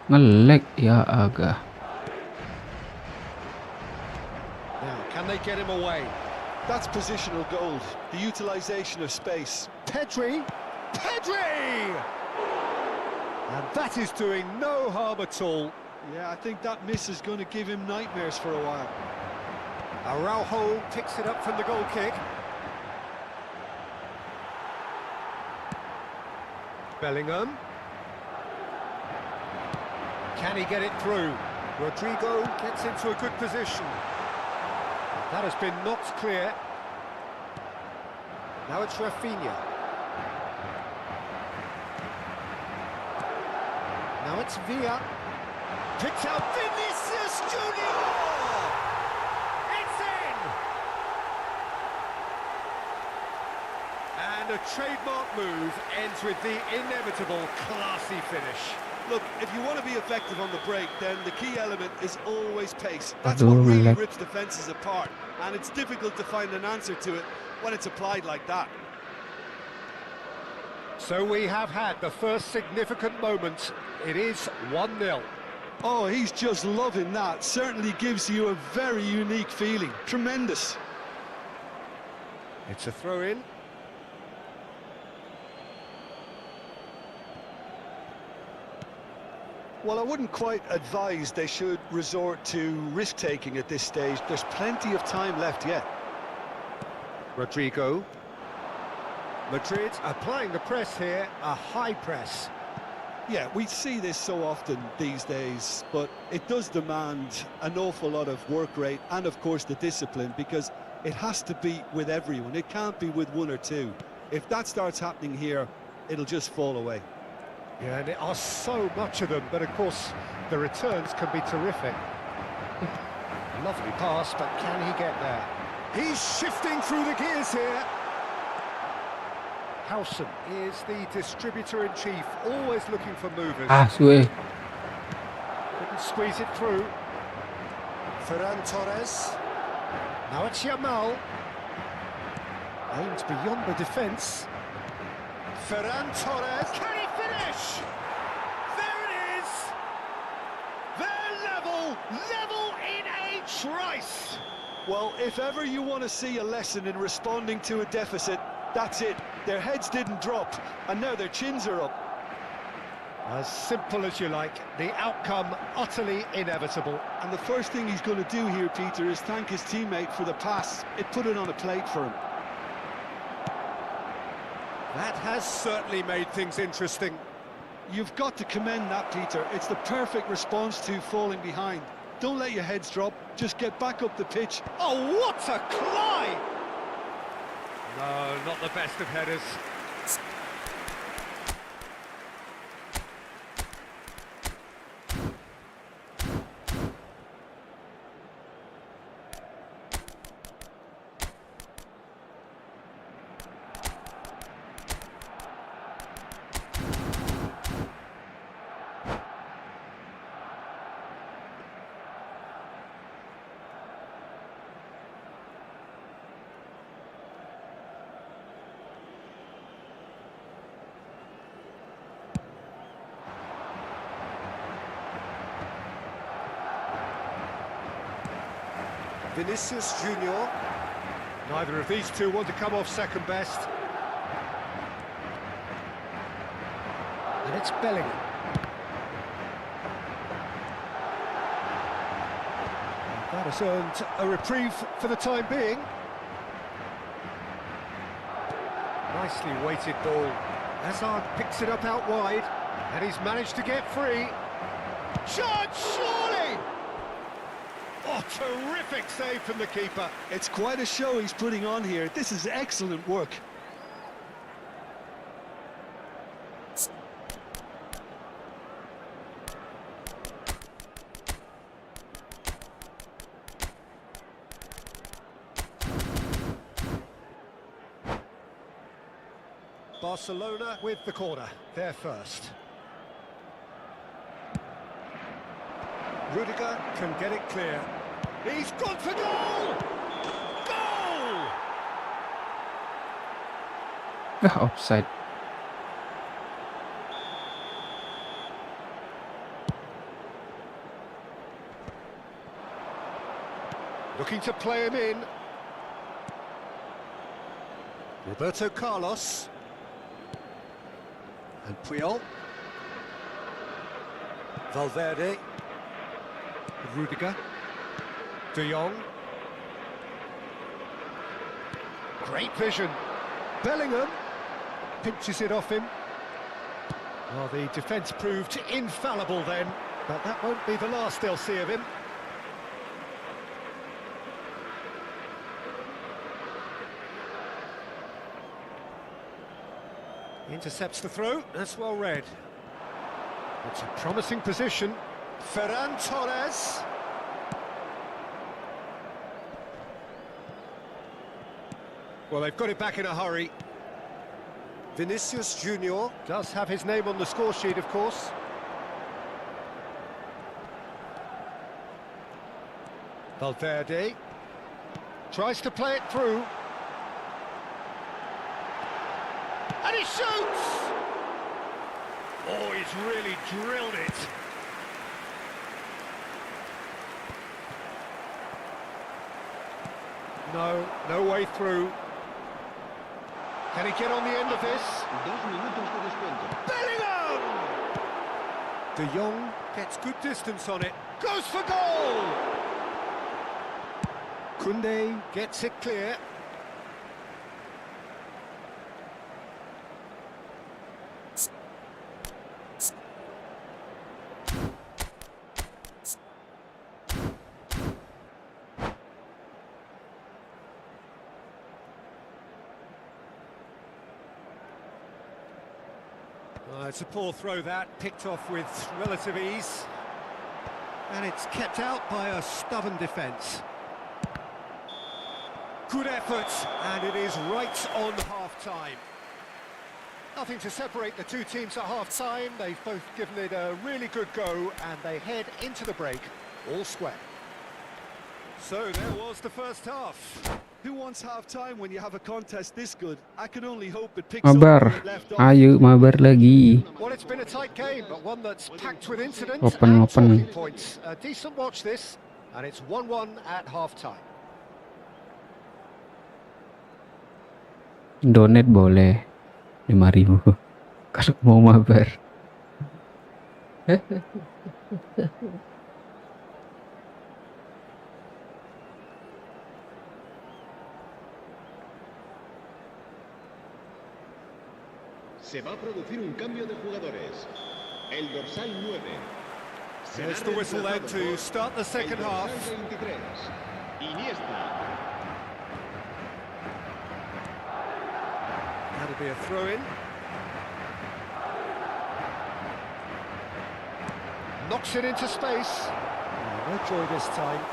Nge-lag ya agak. Now, can they get him away? That's positional gold, the utilisation of space. Pedri! And that is doing no harm at all. Yeah, I think that miss is going to give him nightmares for a while. Araujo picks it up from the goal kick. Bellingham. Can he get it through? Rodrigo gets into a good position. That has been knocked clear. Now it's Rafinha. Now it's Villa. Picked out Vinicius Junior! It's in! And a trademark move ends with the inevitable classy finish. Look, if you want to be effective on the break, then the key element is always pace. That's Aduh, what really nge-lag. rips defences apart, and it's difficult to find an answer to it when it's applied like that. So we have had the first significant moment. It is 1-0. Oh, he's just loving that. Certainly gives you a very unique feeling. Tremendous. It's a throw-in. Well, I wouldn't quite advise they should resort to risk-taking at this stage. There's plenty of time left yet. Rodrigo. Madrid applying the press here, a high press. Yeah, we see this so often these days, but it does demand an awful lot of work rate and, of course, the discipline, because it has to be with everyone. It can't be with one or two. If that starts happening here, it'll just fall away. Yeah, and there are so much of them, but of course the returns can be terrific. Lovely pass, but can he get there? He's shifting through the gears here. Howson is the distributor-in-chief, always looking for movers. Suwe. Couldn't squeeze it through. Ferran Torres. Now it's Yamal. Aimed beyond the defence. Ferran Torres, can he finish? There it is! They're level in a trice! Well, if ever you want to see a lesson in responding to a deficit, that's it. Their heads didn't drop, and now their chins are up. As simple as you like, the outcome utterly inevitable. And the first thing he's going to do here, Peter, is thank his teammate for the pass. It put it on a plate for him. That has certainly made things interesting. You've got to commend that, Peter. It's the perfect response to falling behind. Don't let your heads drop, just get back up the pitch. Oh, what a climb! No, not the best of headers. Vinicius Junior. Neither of these two want to come off second best. And it's Bellingham. That has earned a reprieve for the time being. Nicely weighted ball. Hazard picks it up out wide, and he's managed to get free. Shot, surely! Oh, terrific save from the keeper. It's quite a show he's putting on here. This is excellent work. Barcelona with the corner, they're first. Rudiger can get it clear. He's gone for goal! Goal! Offside. Looking to play him in. Roberto Carlos. And Puyol. Valverde. Rudiger. De Jong. Great vision. Bellingham pinches it off him. Well, the defence proved infallible then, but that won't be the last they'll see of him. Intercepts the throw, that's well read. It's a promising position. Ferran Torres. Well, they've got it back in a hurry. Vinicius Junior does have his name on the score sheet, of course. Valverde tries to play it through. And he shoots! Oh, he's really drilled it. No way through. Can he get on the end of this? 2 minutos de descuento. Bellingham! De Jong gets good distance on it. Goes for goal! Koundé gets it clear. It's a poor throw that, picked off with relative ease. And it's kept out by a stubborn defence. Good effort, and it is right on half-time. Nothing to separate the two teams at half-time. They've both given it a really good go, and they head into the break all square. So there was the first half. Who wants half-time when you have a contest this good? I can only hope it picks up Mabar, where it left off. ayo Mabar lagi. Well, it's been a tight game, but one that's packed with incident Open. and talking points. A decent watch this, and it's 1-1 at half-time. Donate boleh 5.000 kalau mau Mabar. Se va a producir un cambio de jugadores. El dorsal 9. There's the whistle then to start the second half. 23. Iniesta. That'll be a throw-in. Knocks it into space. Oh, no joy this time.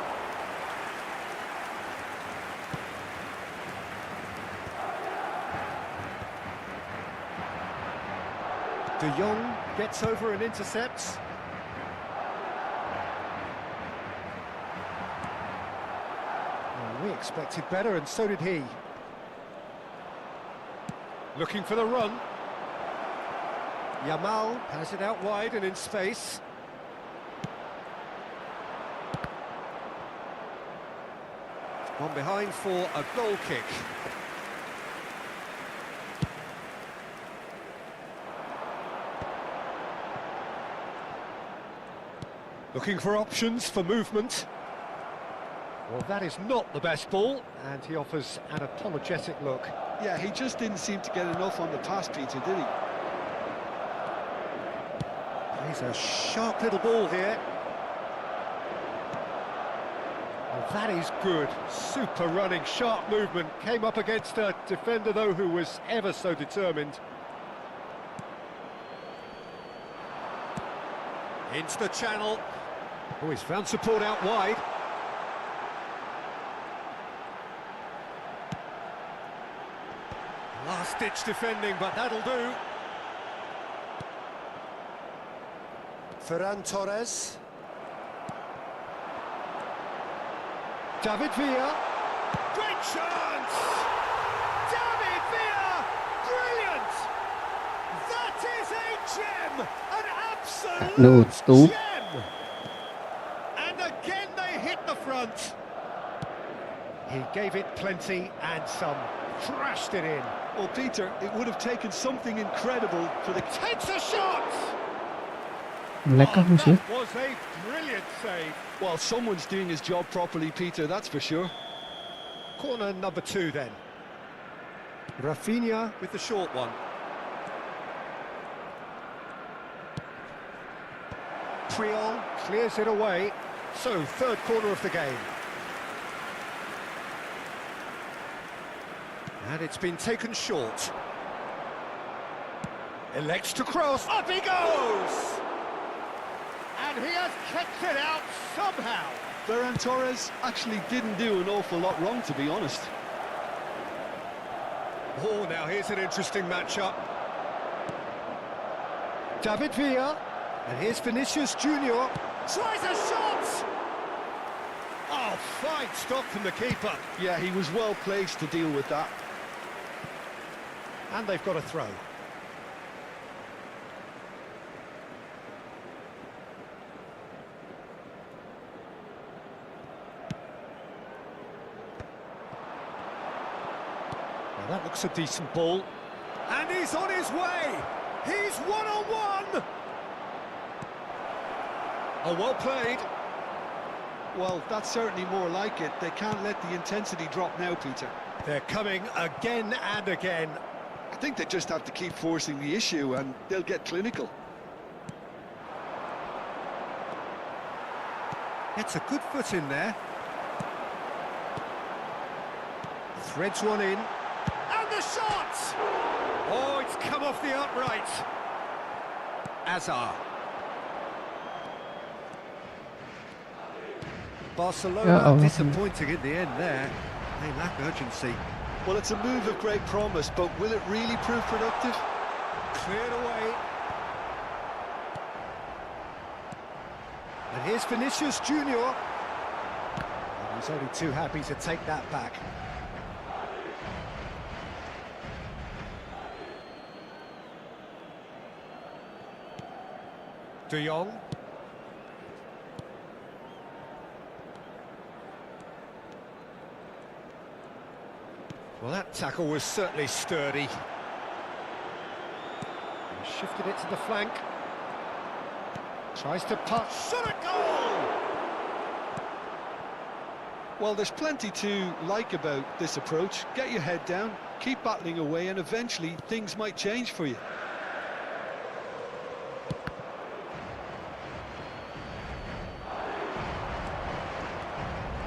De Jong gets over and intercepts. Oh, we expected better, and so did he. Looking for the run. Yamal has it out wide and in space. One behind for a goal kick. Looking for options for movement. Well, that is not the best ball, and he offers an apologetic look. Yeah, he just didn't seem to get enough on the pass, Peter, did he? He's a sharp little ball here. Well, that is good. Super running, sharp movement. Came up against a defender, though, who was ever so determined. Into the channel. Oh, he's found support out wide. Last-ditch defending, but that'll do. Ferran Torres. David Villa. Great chance! David Villa! Brilliant! That is a gem! An absolute gem! And again they hit the front. He gave it plenty and some. Thrashed it in. Well, Peter, it would have taken something incredible for the... Takes a shot! Lekker That sih. was a brilliant save. Well, someone's doing his job properly, Peter, that's for sure. Corner number 2 then. Rafinha with the short one. Priol clears it away. So, third corner of the game. And it's been taken short. Elects to cross. Up he goes! And he has kept it out somehow. Ferran Torres actually didn't do an awful lot wrong, to be honest. Oh, now here's an interesting matchup. David Villa. And here's Vinicius Junior. Tries a shot! Oh, fine stop from the keeper. Yeah, he was well placed to deal with that. And they've got a throw. Well, that looks a decent ball. And he's on his way! He's one-on-one! Oh, well played. Well, that's certainly more like it. They can't let the intensity drop now, Peter. They're coming again and again. I think they just have to keep forcing the issue and they'll get clinical. Gets a good foot in there. Threads one in. And the shot! Oh, it's come off the upright. Azar. Barcelona disappointing in the end there. They lack urgency. Well, it's a move of great promise, but will it really prove productive? Cleared away. And here's Vinicius Junior. And he's only too happy to take that back. De Jong. Well, that tackle was certainly sturdy. He shifted it to the flank. Tries to pass. Shot a goal! Well, there's plenty to like about this approach. Get your head down, keep battling away, and eventually things might change for you.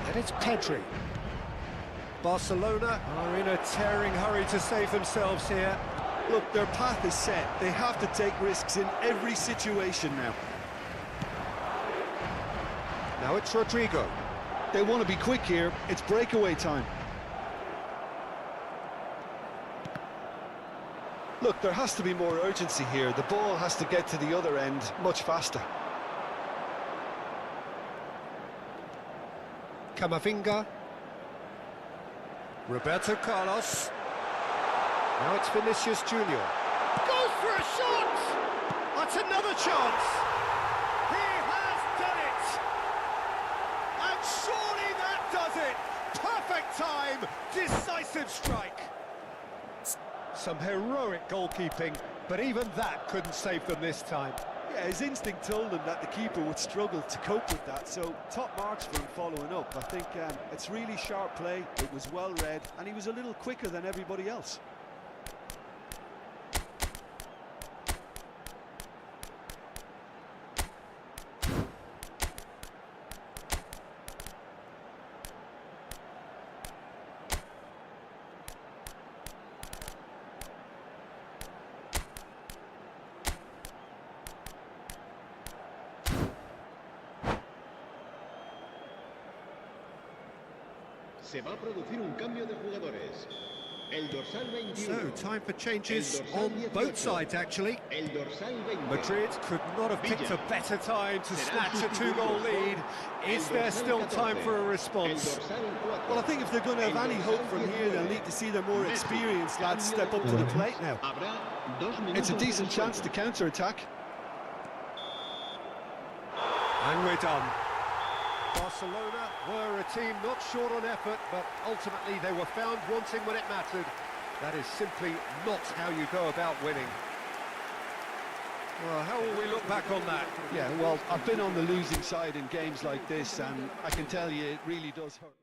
And it's Pedri. Barcelona are in a tearing hurry to save themselves here. Look, their path is set. They have to take risks in every situation now. Now it's Rodrigo. They want to be quick here. It's breakaway time. Look, there has to be more urgency here. The ball has to get to the other end much faster. Camavinga. Roberto Carlos. Now it's Vinicius Junior. Goes for a shot! That's another chance! He has done it! And surely that does it! Perfect time! Decisive strike! Some heroic goalkeeping, but even that couldn't save them this time. Yeah, his instinct told him that the keeper would struggle to cope with that, so top marks for him following up. I think it's really sharp play, it was well read, and he was a little quicker than everybody else. Se va a producir un cambio de jugadores. El dorsal 21. So, time for changes El dorsal on 18. both sides, actually. El dorsal 20. Madrid could not have picked a better time to Será snatch a two-goal lead. Is there still time for a El response? dorsal 4. Well, I think if they're going to have any hope from here, they'll need to see their more experienced lads step up to the plate now. Habrá 2 minutos It's a de decent chance to descuento. counter-attack. And we're done. Barcelona were a team not short on effort, but ultimately they were found wanting when it mattered. That is simply not how you go about winning. Well, how will we look back on that? Yeah, well, I've been on the losing side in games like this, and I can tell you it really does hurt.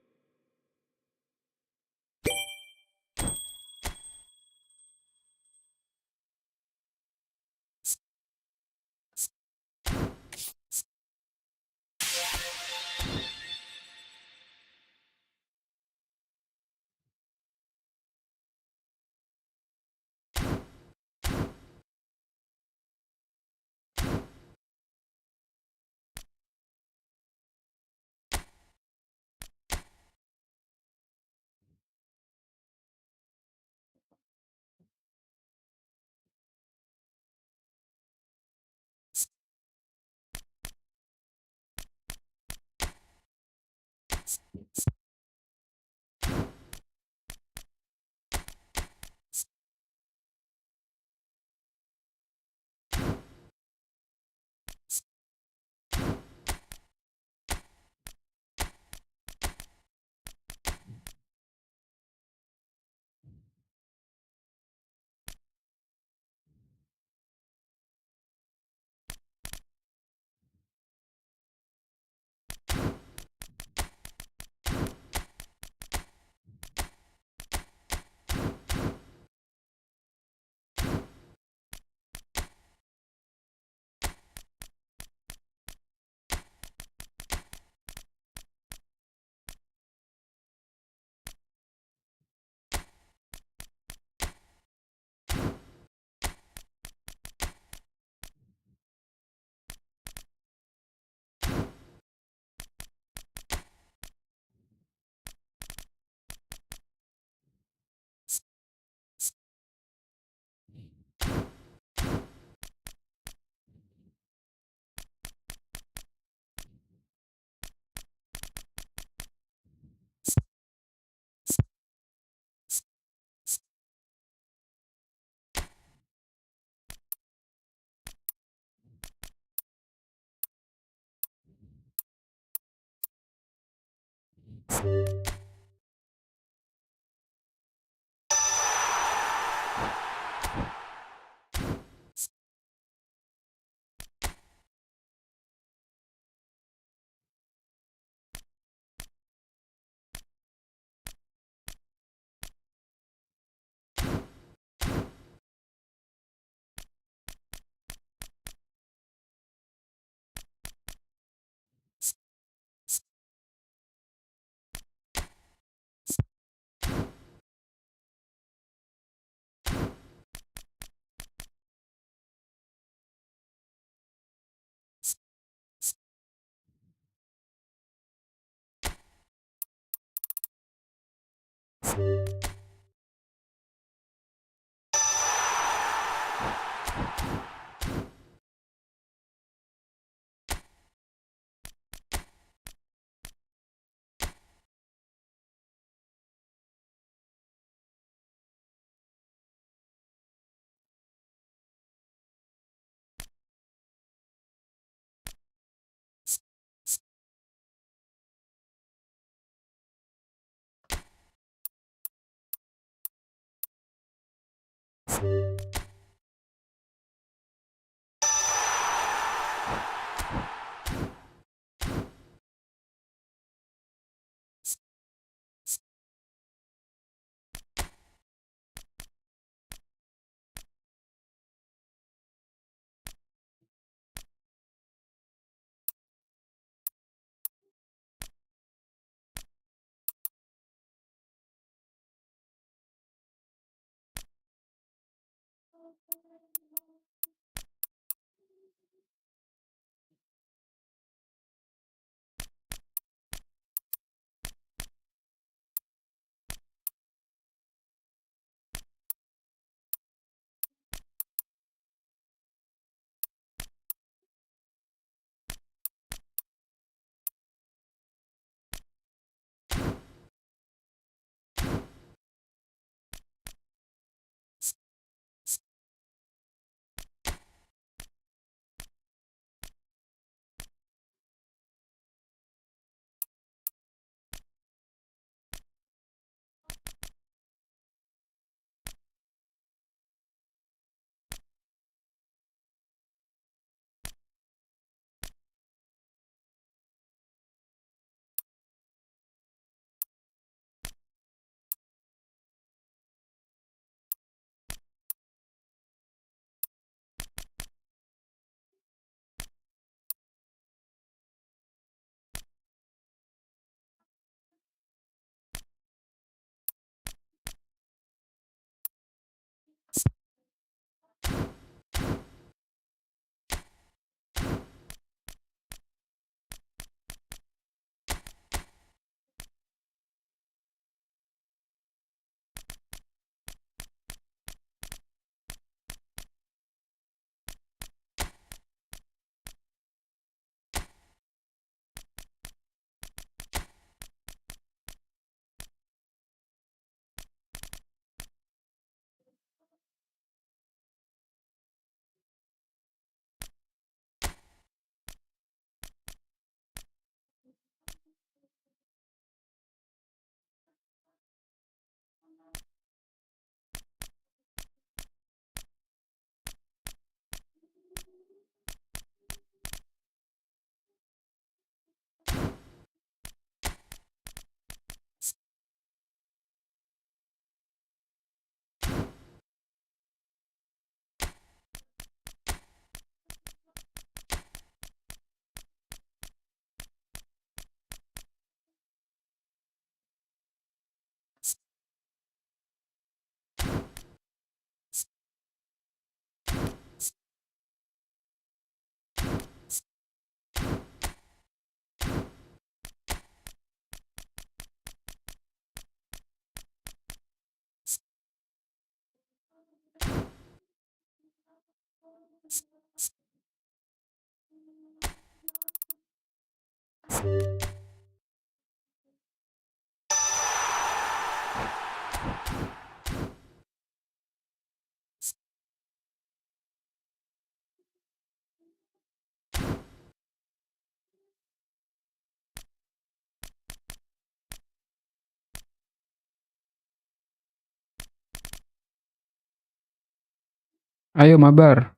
Ayo Mabar.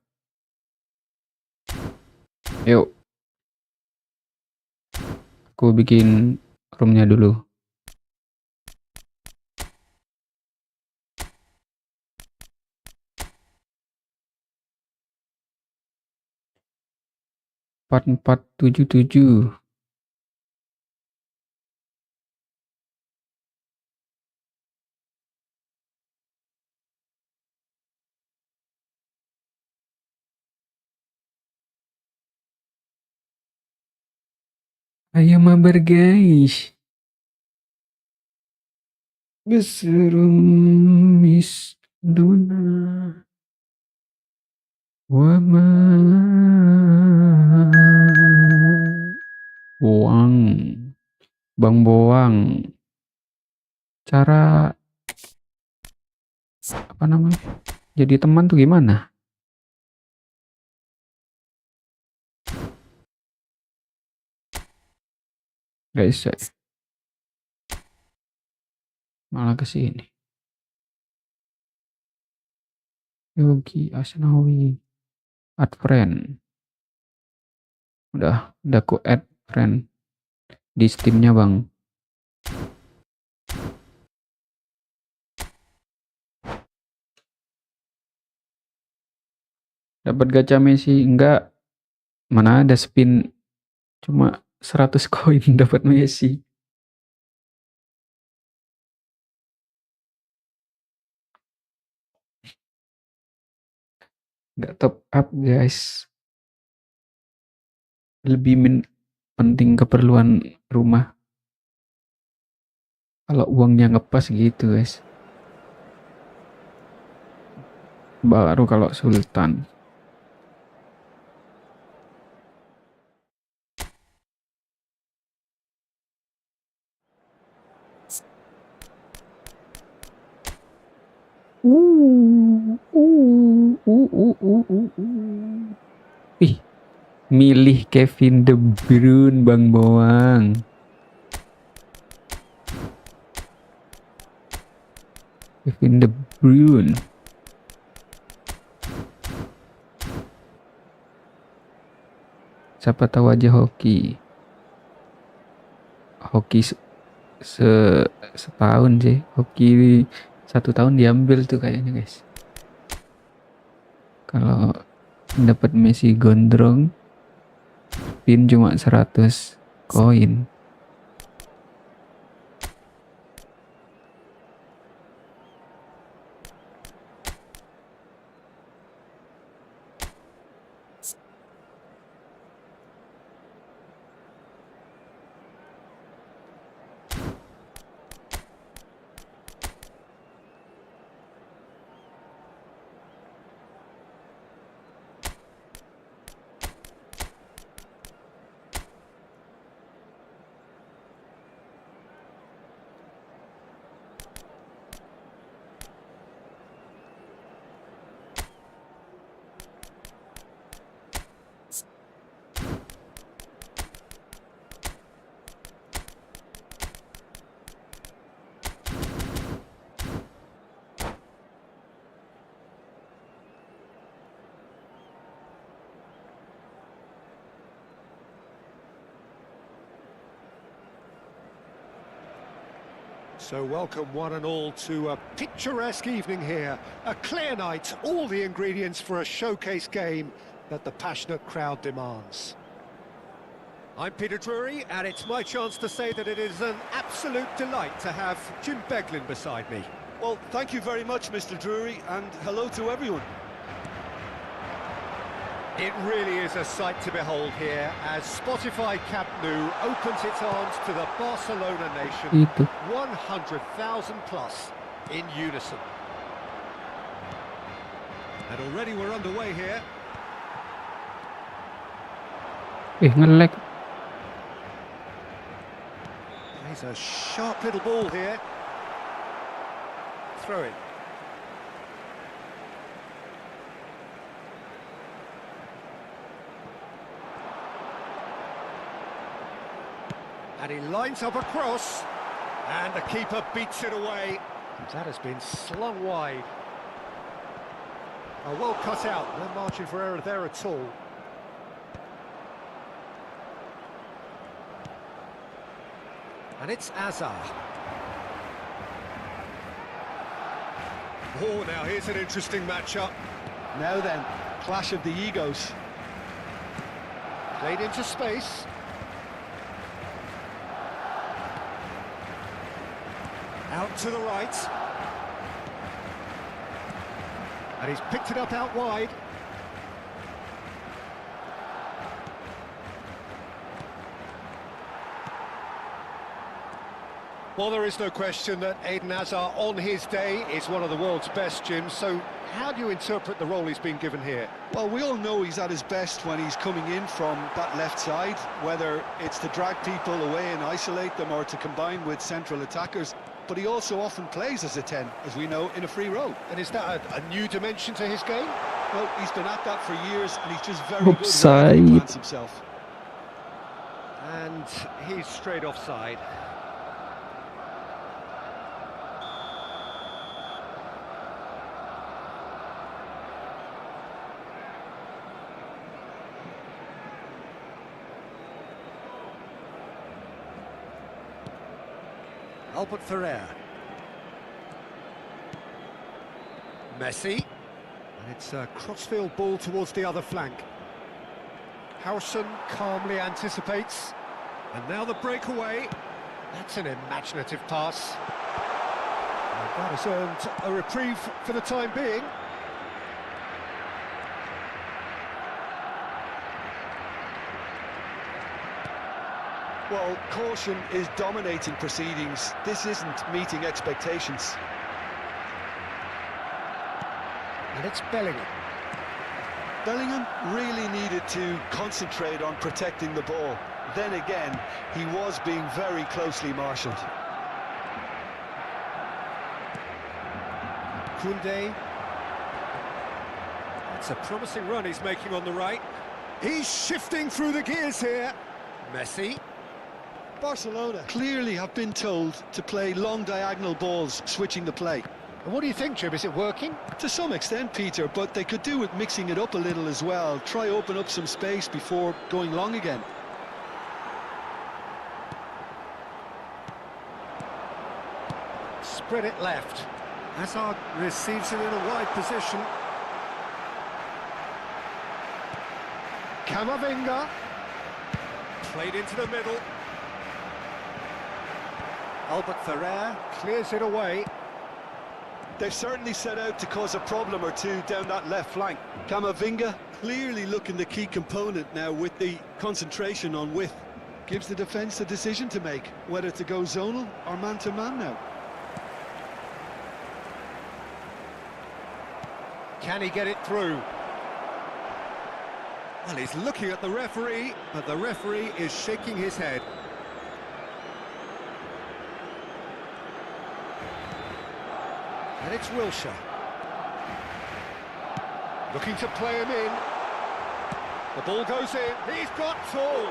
Yuk. Aku bikin roomnya dulu. Empat tujuh tujuh. Ayo Mabar guys. Beserumis duna. Wama. Boang. Bang Boang. Cara apa namanya? Jadi teman tuh gimana? Guys, malah ke sini. Yogi Asnawi. Add friend. Udah aku add friend di Steam-nya, Bang. Dapat gacha Messi enggak? Mana ada spin cuma 100 koin dapat Messi. Enggak top up, guys. Lebih penting keperluan rumah. Kalau uangnya ngepas gitu, guys. Baru kalau Sultan. Ih, milih Kevin De Bruyne, Bang Boang. Kevin De Bruyne. Siapa tahu aja hoki setahun sih. Hoki 1 tahun diambil tuh kayaknya, guys. Kalau dapat Messi Gondrong, pin cuma 100 koin. So welcome one and all to a picturesque evening here. A clear night, all the ingredients for a showcase game that the passionate crowd demands. I'm Peter Drury, and it's my chance to say that it is an absolute delight to have Jim Beglin beside me. Well, thank you very much, Mr. Drury, and hello to everyone. It really is a sight to behold here as Spotify Camp Nou opens its arms to the Barcelona nation. 100,000 plus in unison. And already we're underway here. Nge-lag. He's a sharp little ball here. Throw it. And he lines up a cross, and the keeper beats it away. That has been slung wide. Oh, well cut out, no margin for error there at all. And it's Azar. Oh, now here's an interesting matchup. Now then, clash of the egos. Played into space. Out to the right. And he's picked it up out wide. Well, there is no question that Eden Hazard on his day is one of the world's best, Jim. So how do you interpret the role he's been given here? Well, we all know he's at his best when he's coming in from that left side, whether it's to drag people away and isolate them or to combine with central attackers. But he also often plays as a 10, as we know, in a free role. And is that a new dimension to his game? Well, he's been at that for years, and he's just very good Offside. when he plants himself. And he's straight offside. Albert Ferrer. Messi. And it's a crossfield ball towards the other flank. Howson calmly anticipates. And now the breakaway. That's an imaginative pass. And that has earned a reprieve for the time being. Well, caution is dominating proceedings. This isn't meeting expectations. And it's Bellingham. Bellingham really needed to concentrate on protecting the ball. Then again, he was being very closely marshalled. Koundé. That's a promising run he's making on the right. He's shifting through the gears here. Messi. Barcelona clearly have been told to play long diagonal balls, switching the play. And what do you think, Jim? Is it working? To some extent, Peter, but they could do with mixing it up a little as well. Try open up some space before going long again. Spread it left. Hazard receives it in a wide position. Camavinga. Played into the middle. Albert Ferrer clears it away. They've certainly set out to cause a problem or two down that left flank. Camavinga clearly looking the key component now with the concentration on width. Gives the defence a decision to make, whether to go zonal or man-to-man now. Can he get it through? Well, he's looking at the referee, but the referee is shaking his head. And it's Wilshere. Looking to play him in. The ball goes in. He's got full.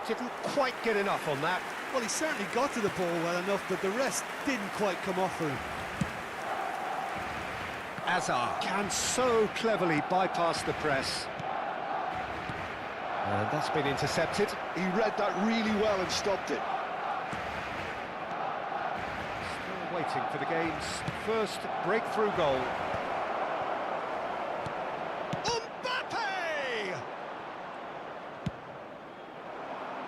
Didn't quite get enough on that. Well, he certainly got to the ball well enough, but the rest didn't quite come off for him. Hazard can so cleverly bypass the press. And that's been intercepted. He read that really well and stopped it. Still waiting for the game's first breakthrough goal. Mbappe!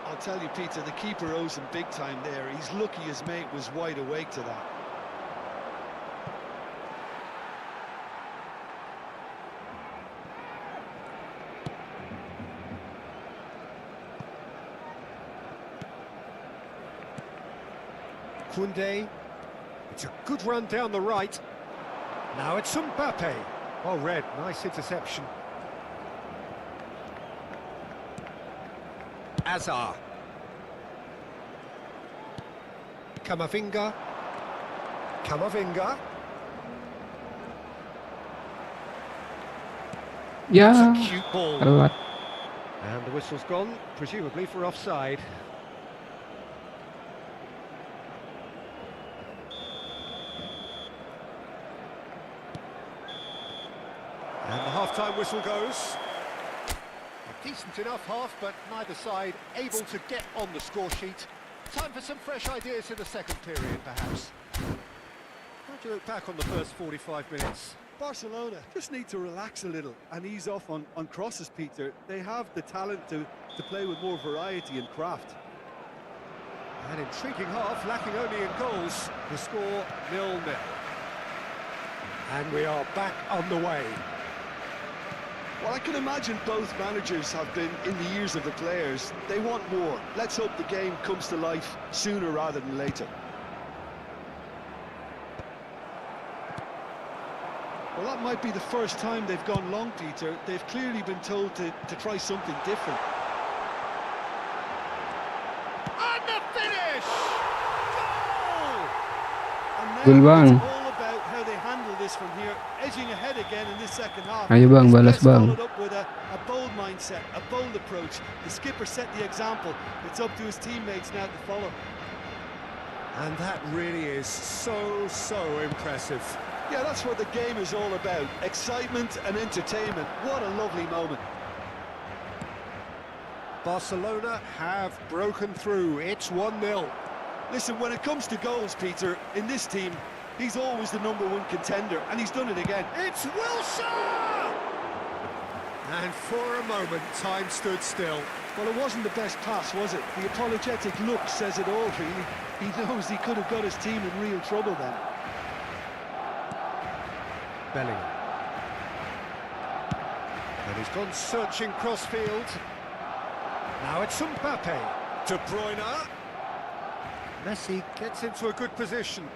I'll tell you, Peter, the keeper owes him big time there. He's lucky his mate was wide awake to that. Koundé. It's a good run down the right. Now it's Mbappe. Well read, nice interception. Hazard. Camavinga. Camavinga. Ya, It's a cute ball. lewat. And the whistle's gone, presumably for offside. And the half-time whistle goes. A decent enough half, but neither side able to get on the score sheet. Time for some fresh ideas in the second period, perhaps. How do you look back on the first 45 minutes? Barcelona just need to relax a little and ease off on crosses, Peter. They have the talent to play with more variety and craft. An intriguing half, lacking only in goals. The score 0-0. And we are back on the way. Well, I can imagine both managers have been in the ears of the players. They want more. Let's hope the game comes to life sooner rather than later. Well, that might be the first time they've gone long, Peter. They've clearly been told to try something different. And the finish! Goal! And now Gol, bang. it's all about how they handle this from here, edging ahead again in this second half. Ayo bang, This balas press bang. followed up with a bold mindset, a bold approach. The skipper set the example. It's up to his teammates now to follow. And that really is so impressive. Yeah, that's what the game is all about. Excitement and entertainment. What a lovely moment. Barcelona have broken through. It's 1-0. Listen, when it comes to goals, Peter, in this team, he's always the #1 contender, and he's done it again. It's Wilson! And for a moment, time stood still. Well, it wasn't the best pass, was it? The apologetic look says it all, really. He knows he could have got his team in real trouble then. Bellingham. And he's gone searching crossfield. Now it's Mbappe. De Bruyne. Messi gets into a good position.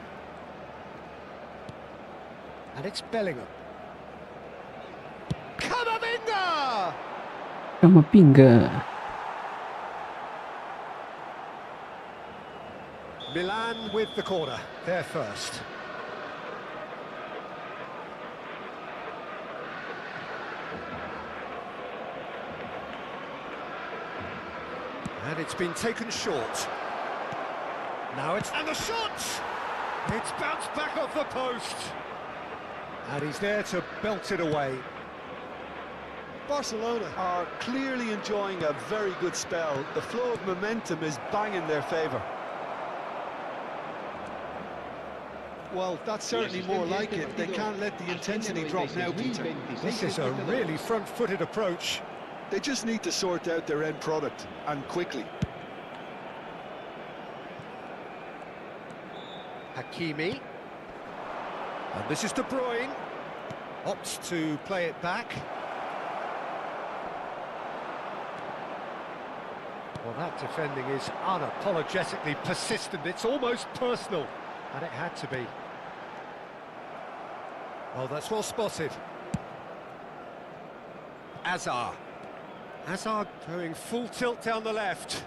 And it's Bellingham. Camavinga! Camavinga. Milan with the corner. They're first. And it's been taken short. Now it's... And the shot! It's bounced back off the post. And he's there to belt it away. Barcelona are clearly enjoying a very good spell. The flow of momentum is bang in their favour. Well, that's certainly more like it. They can't let the intensity drop now, Peter. This is a really front-footed approach. They just need to sort out their end product, and quickly. Hakimi. And this is De Bruyne. Opts to play it back. Well, that defending is unapologetically persistent. It's almost personal. And it had to be. Oh, that's well spotted. Hazard. Hazard going full tilt down the left.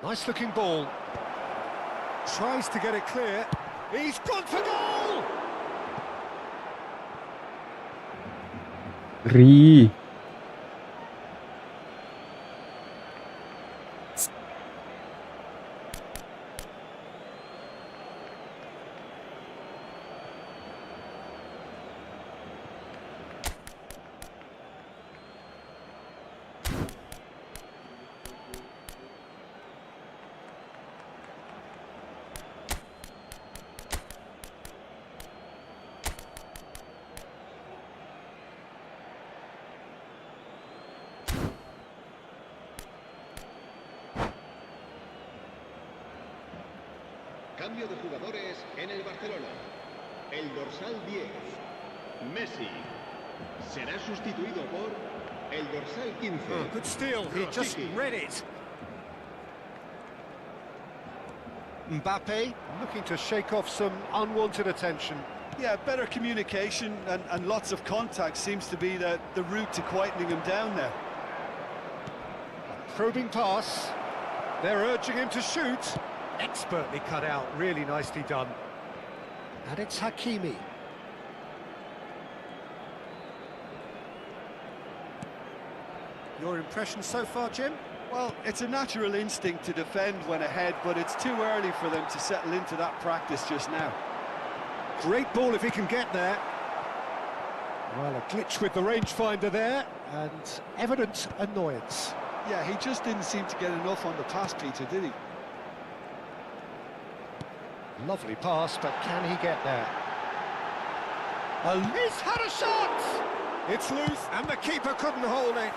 Nice looking ball. Tries to get it clear. He's gone for goal! Ri. Cambio de jugadores en el Barcelona. El dorsal 10, Messi, será sustituido por el dorsal 15. Oh, good steal, he just read it. Mbappe looking to shake off some unwanted attention. Yeah, better communication and lots of contact seems to be the route to quietening him down now. Probing pass. They're urging him to shoot. Expertly cut out, really nicely done. And it's Hakimi. Your impression so far, Jim? Well, it's a natural instinct to defend when ahead, but it's too early for them to settle into that practice just now. Great ball if he can get there. Well, a glitch with the rangefinder there, and evident annoyance. Yeah, he just didn't seem to get enough on the pass, Peter, did he? Lovely pass, but can he get there? He's had a shot! It's loose, and the keeper couldn't hold it.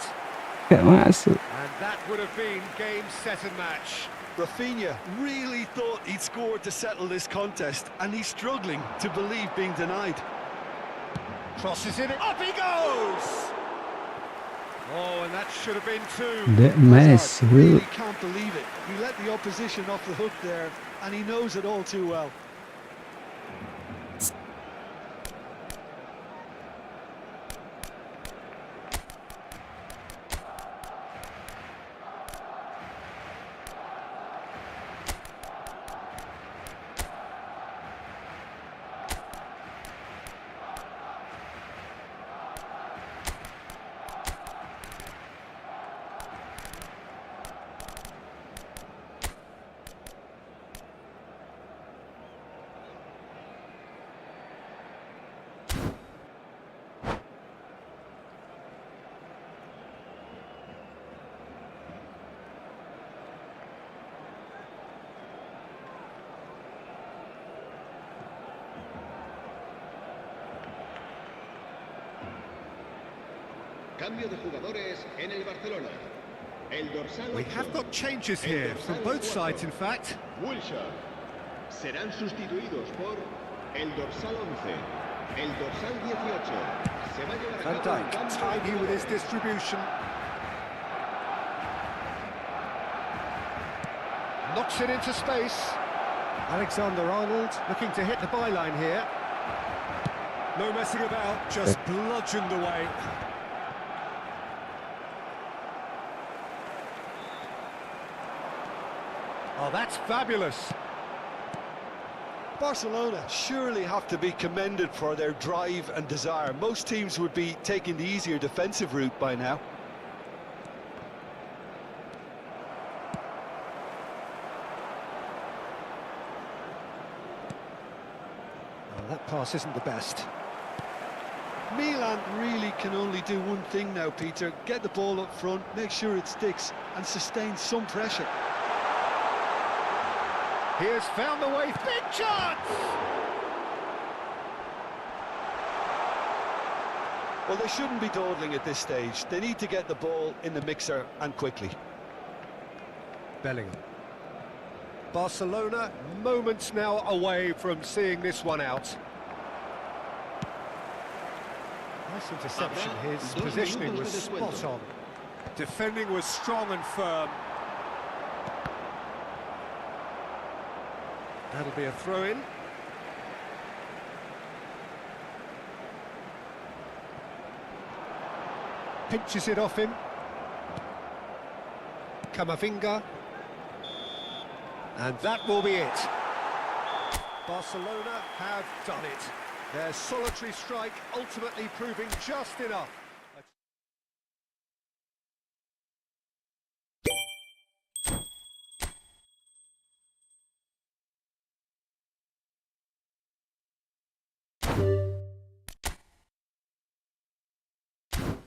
Gak masuk. And that would have been game, set and match. Rafinha really thought he'd scored to settle this contest, and he's struggling to believe being denied. Crosses in it, up he goes! Oh, and that should have been two. That mess. Really can't believe it. He let the opposition off the hook there, and he knows it all too well. Cambio de jugadores en el Barcelona. El dorsal We 8, have got changes el here, dorsal from both 4, sides in fact. Wilshere. Serán sustituidos por el dorsal 11, el dorsal 18. Se va a llevar a Van cabo un Dijk, cambio de tidy with his jugadores. distribution. Knocks it into space. Alexander-Arnold looking to hit the byline here. No messing about, just bludgeoned away. Oh, that's fabulous. Barcelona surely have to be commended for their drive and desire. Most teams would be taking the easier defensive route by now. Oh, that pass isn't the best. Milan really can only do one thing now, Peter. Get the ball up front, make sure it sticks, and sustain some pressure. He has found the way, big chance! Well, they shouldn't be dawdling at this stage. They need to get the ball in the mixer, and quickly. Bellingham. Barcelona moments now away from seeing this one out. Nice interception, his positioning was spot on. Defending was strong and firm. That'll be a throw-in. Pinches it off him. Camavinga. And that will be it. Barcelona have done it. Their solitary strike ultimately proving just enough.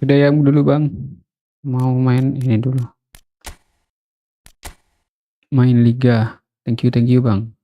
Udah ya dulu bang, mau main ini dulu, main liga. Thank you bang.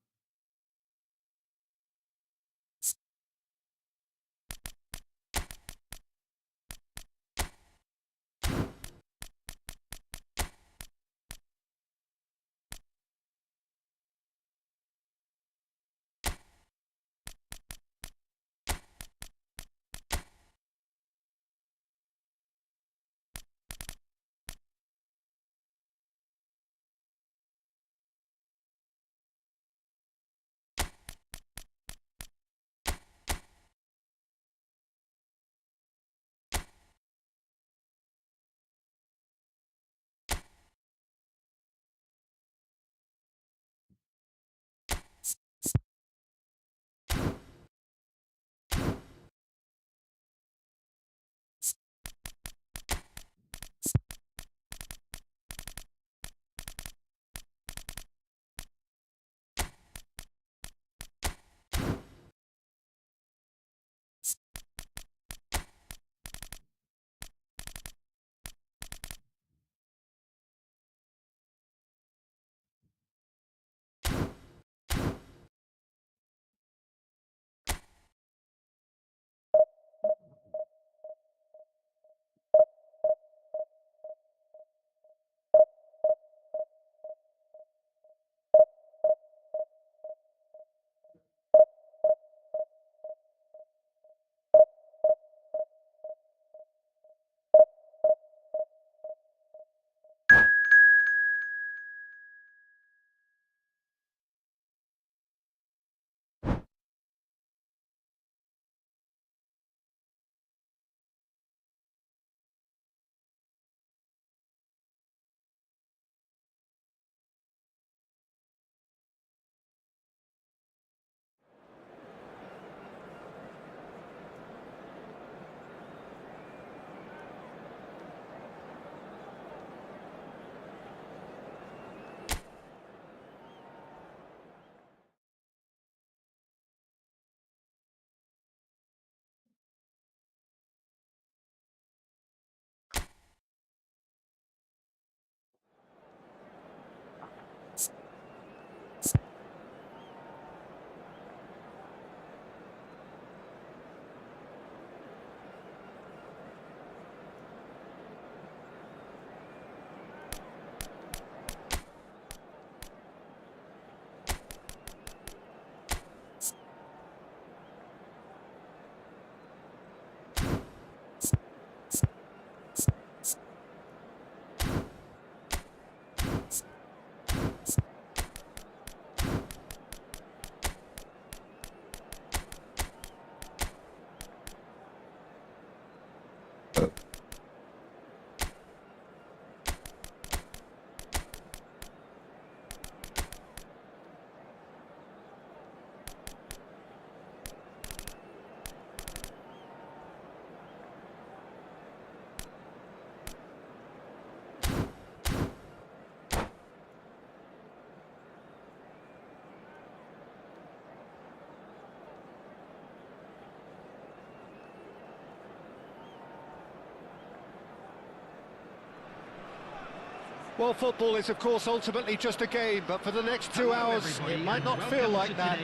Well, football is, of course, ultimately just a game, but for the next 2 hours, it might not feel like that.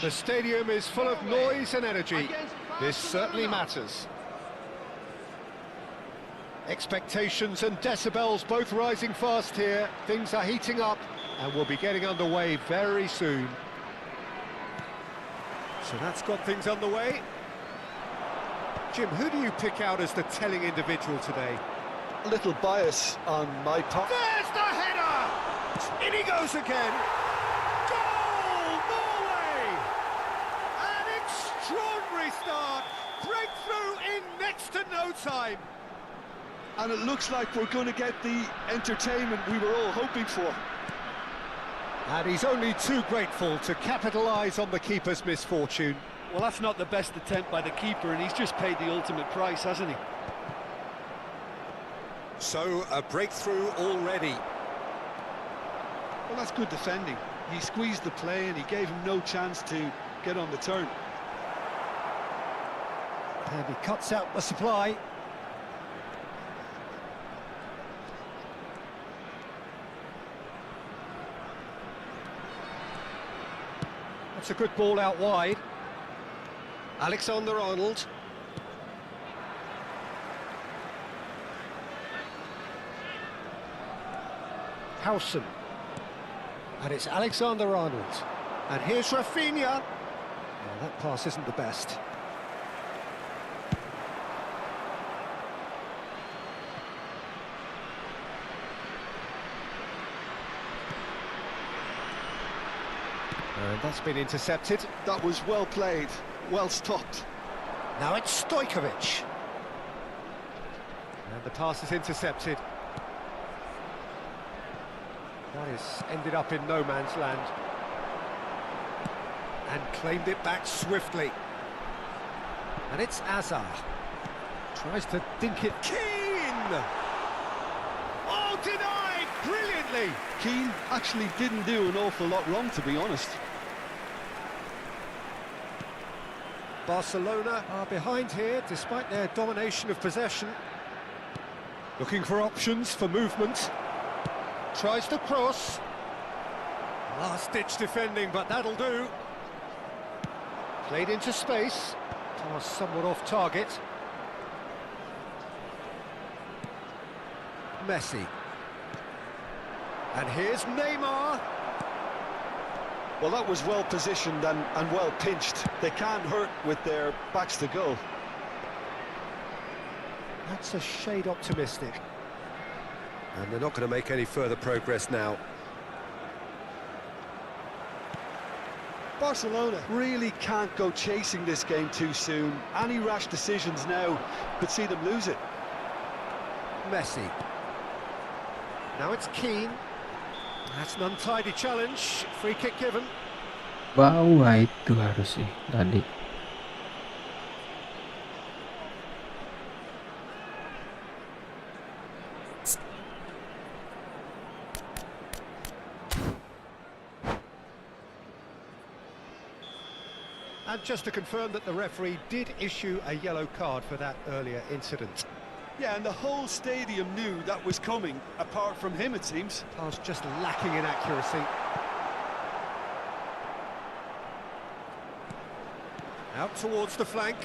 The stadium is full of noise and energy. This certainly matters. Expectations and decibels both rising fast here. Things are heating up, and we'll be getting underway very soon. So that's got things underway. Jim, who do you pick out as the telling individual today? A little bias on my part. There's the header! In he goes again. Goal, Norway! An extraordinary start. Breakthrough in next to no time. And it looks like we're going to get the entertainment we were all hoping for. And he's only too grateful to capitalise on the keeper's misfortune. Well, that's not the best attempt by the keeper, and he's just paid the ultimate price, hasn't he? So, a breakthrough already. Well, that's good defending. He squeezed the play and he gave him no chance to get on the turn. And he cuts out the supply. That's a good ball out wide. Alexander-Arnold. Howson. And it's Alexander-Arnold. And here's Rafinha. Well, that pass isn't the best. And that's been intercepted. That was well played, well stopped. Now it's Stojkovic. And the pass is intercepted. That has ended up in no man's land. And claimed it back swiftly. And it's Azar. Tries to dink it. Keane! Oh, denied! Brilliantly! Keane actually didn't do an awful lot wrong, to be honest. Barcelona are behind here, despite their domination of possession. Looking for options for movement. Tries to cross. Last-ditch defending, but that'll do. Played into space. Pass somewhat off target. Messi. And here's Neymar. Well, that was well positioned and well pinched. They can't hurt with their backs to goal. That's a shade optimistic. And they're not going to make any further progress now. Barcelona really can't go chasing this game too soon. Any rash decisions now could see them lose it. Messi. Now it's Keane. That's an untidy challenge. Free kick given. Bawah itu harusnya tadi. And just to confirm that the referee did issue a yellow card for that earlier incident. Yeah, and the whole stadium knew that was coming, apart from him, it seems. Pass just lacking in accuracy. Out towards the flank.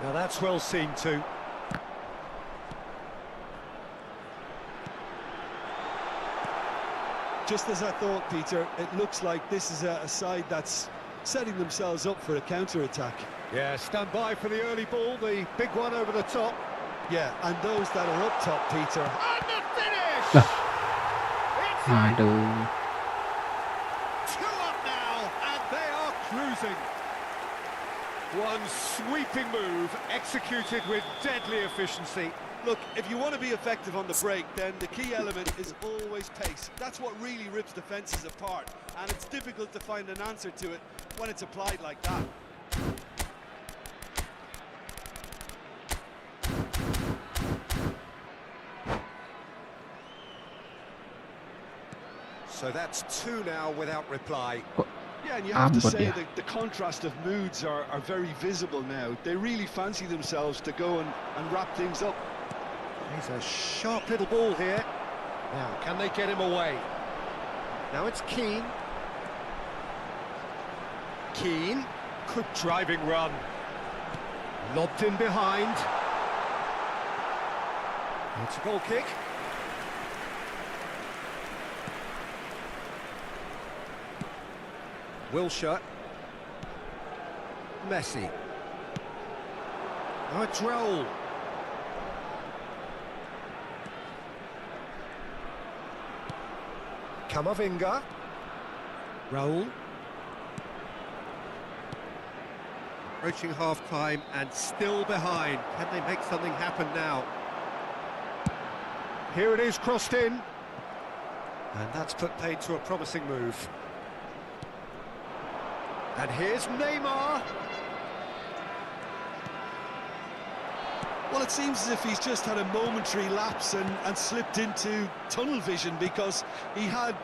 Now that's well seen too. Just as I thought, Peter, it looks like this is a side that's setting themselves up for a counter-attack. Yeah, stand by for the early ball, the big one over the top. Yeah, and those that are up top, Peter. And the finish! It's Aduh. 2 up now, and they are cruising. One sweeping move, executed with deadly efficiency. Look, if you want to be effective on the break, then the key element is always pace. That's what really rips defences apart, and it's difficult to find an answer to it when it's applied like that. So that's 2 now without reply. Yeah, and you have to Ambot say ya. that the contrast of moods are very visible now. They really fancy themselves to go and wrap things up. He's a sharp little ball here. Now, can they get him away? Now it's Keane. Keane, good driving run. Lobbed in behind. It's a goal kick. Wilshere. Messi. Now it's Raul. Camavinga. Raul. Approaching half-time and still behind. Can they make something happen now? Here it is, crossed in. And that's put paid to a promising move. And here's Neymar. Well, it seems as if he's just had a momentary lapse and slipped into tunnel vision, because he had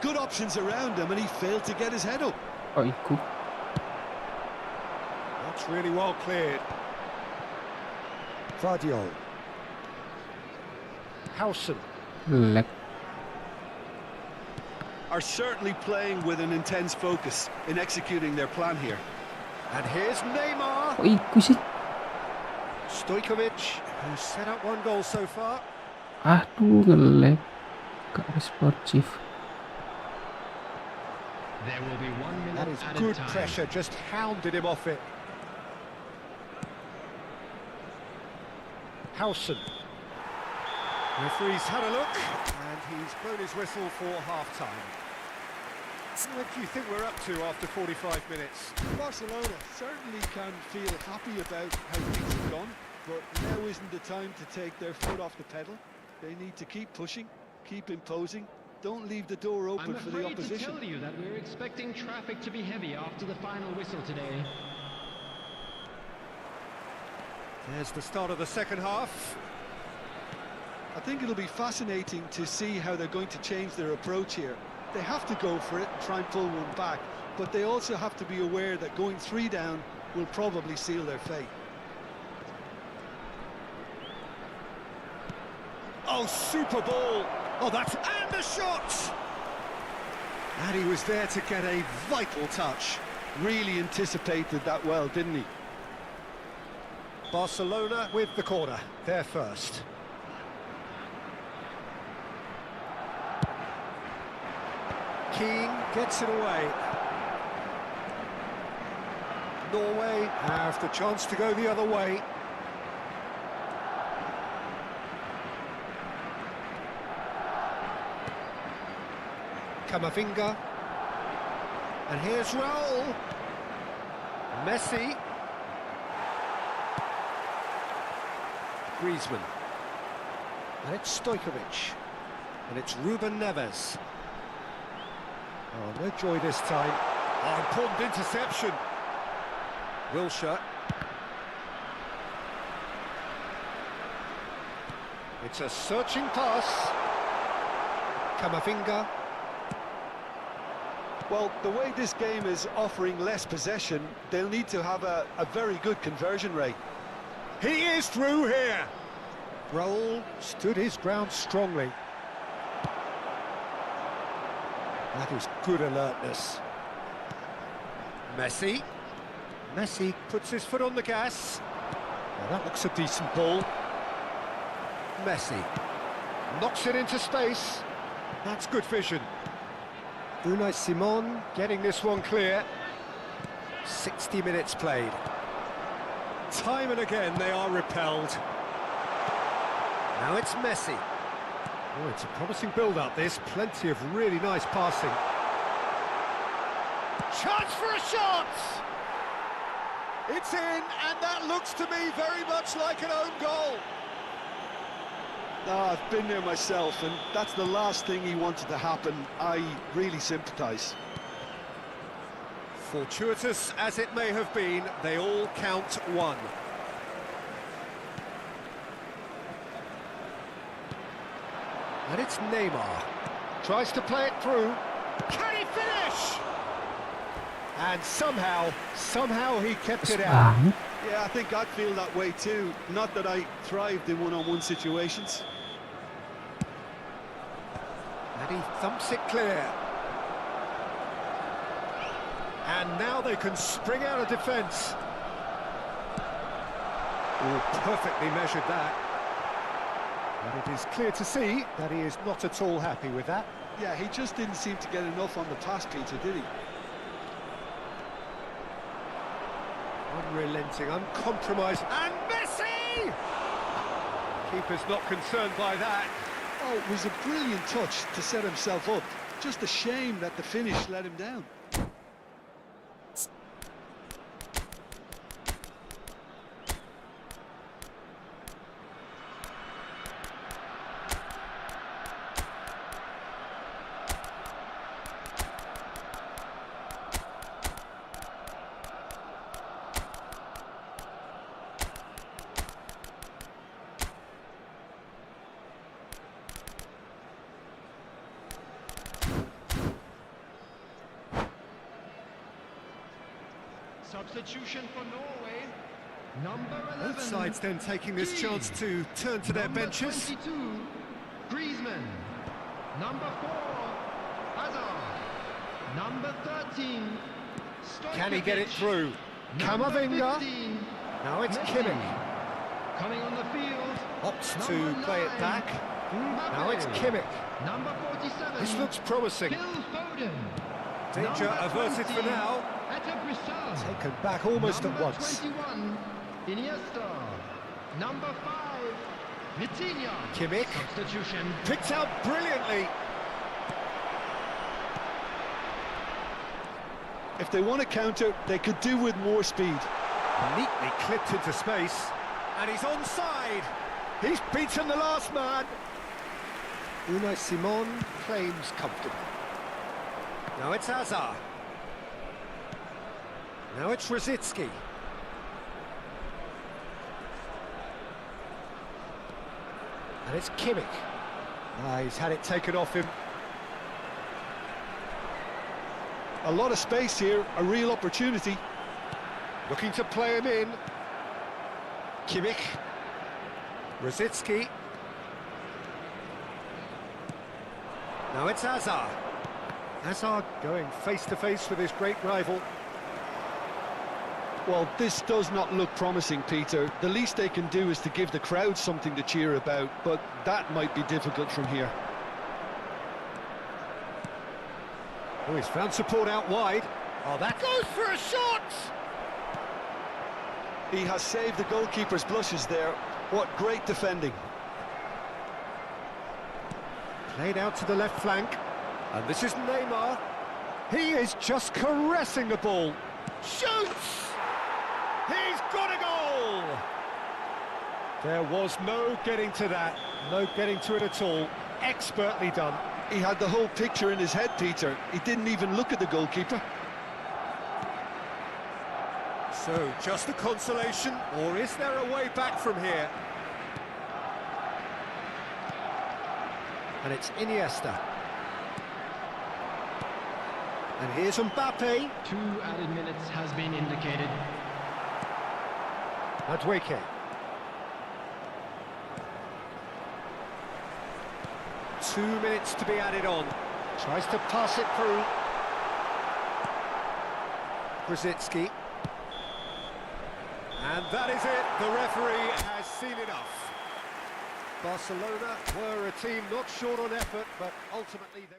good options around him and he failed to get his head up. Oh, iku. That's really well cleared. Vardiol. Howson. Lag. Are certainly playing with an intense focus in executing their plan here. And here's Neymar. Kok iku sih? Stojkovic, who's set up one goal so far. Aduh, nge-lag. Gak responsif. There will be 1 minute That is added good time. pressure, just hounded him off it. Howson. Referee's had a look, and he's blown his whistle for half-time. What do you think we're up to after 45 minutes? Barcelona certainly can feel happy about how things have gone, but now isn't the time to take their foot off the pedal. They need to keep pushing, keep imposing. Don't leave the door open I'm for the afraid to opposition. tell you that we're expecting traffic to be heavy after the final whistle today. There's the start of the second half. I think it'll be fascinating to see how they're going to change their approach here. They have to go for it and try and pull one back, but they also have to be aware that going 3 down will probably seal their fate. Oh, super ball! Oh, that's... and the shot! And he was there to get a vital touch. Really anticipated that well, didn't he? Barcelona with the corner, they're first. Keane gets it away. Norway have the chance to go the other way. Camavinga. And here's Raul. Messi. Griezmann. And it's Stojkovic. And it's Ruben Neves. Oh, no joy this time. Oh, important interception. Wilshere. It's a searching pass. Camavinga. Well, the way this game is offering less possession, they'll need to have a very good conversion rate. He is through here. Raul stood his ground strongly. That is good alertness. Messi. Messi puts his foot on the gas. Well, that looks a decent ball. Messi knocks it into space. That's good vision. Unai Simon getting this one clear. 60 minutes played. Time and again they are repelled. Now it's Messi. Oh, it's a promising build-up, this. Plenty of really nice passing. Chance for a shot! It's in, and that looks to me very much like an own goal. I've been there myself, and that's the last thing he wanted to happen. I really sympathise. Fortuitous as it may have been, they all count one. And it's Neymar. Tries to play it through. Can he finish? And somehow he kept it out. Banget. Yeah, I think I'd feel that way too. Not that I thrived in one-on-one situations. And he thumps it clear. And now they can spring out of defence. Oh, perfectly measured that. But it is clear to see that he is not at all happy with that. Yeah, he just didn't seem to get enough on the pass, Peter, did he? Unrelenting, uncompromised, and Messi! Keeper's not concerned by that. Oh, it was a brilliant touch to set himself up. Just a shame that the finish let him down. Substitution for Norway. Number 11. Both sides then taking this chance to turn to their Number benches. 22, Griezmann. Number 4, Hazard. Number 13, Stojkovic. Can he get it through? Number Kamavinga. 15, Now it's Messi. Kimmich. Coming on the field. Opts to Number play it 9, back. Mbappe. Now it's Kimmich. Number 47. This looks promising. Phil Foden. Danger Number averted 20, for now. Atabrissal. Taken back almost Number at once. 21, Iniesta. Number 5, Vitinha. Kimmich Substitution. picked out brilliantly. If they want to counter, they could do with more speed. Neatly clipped into space. And he's onside. He's beaten the last man. Unai Simon claims comfortable. Now it's Hazard. Now it's Rosicki. And it's Kimmich. He's had it taken off him. A lot of space here, a real opportunity. Looking to play him in. Kimmich. Rosicki. Now it's Hazard. Hazard going face-to-face with his great rival. Well, this does not look promising, Peter. The least they can do is to give the crowd something to cheer about, but that might be difficult from here. Oh, he's found support out wide. Oh, that goes for a shot! He has saved the goalkeeper's blushes there. What great defending. Played out to the left flank. And this is Neymar. He is just caressing the ball. Shoots! He's got a goal! There was no getting to that. No getting to it at all. Expertly done. He had the whole picture in his head, Peter. He didn't even look at the goalkeeper. So, just a consolation, or is there a way back from here? And it's Iniesta. And here's Mbappe. 2 added minutes has been indicated. Madueke. 2 minutes to be added on. Tries to pass it through. Rosicki. And that is it. The referee has seen enough. Barcelona were a team not short on effort, but ultimately they...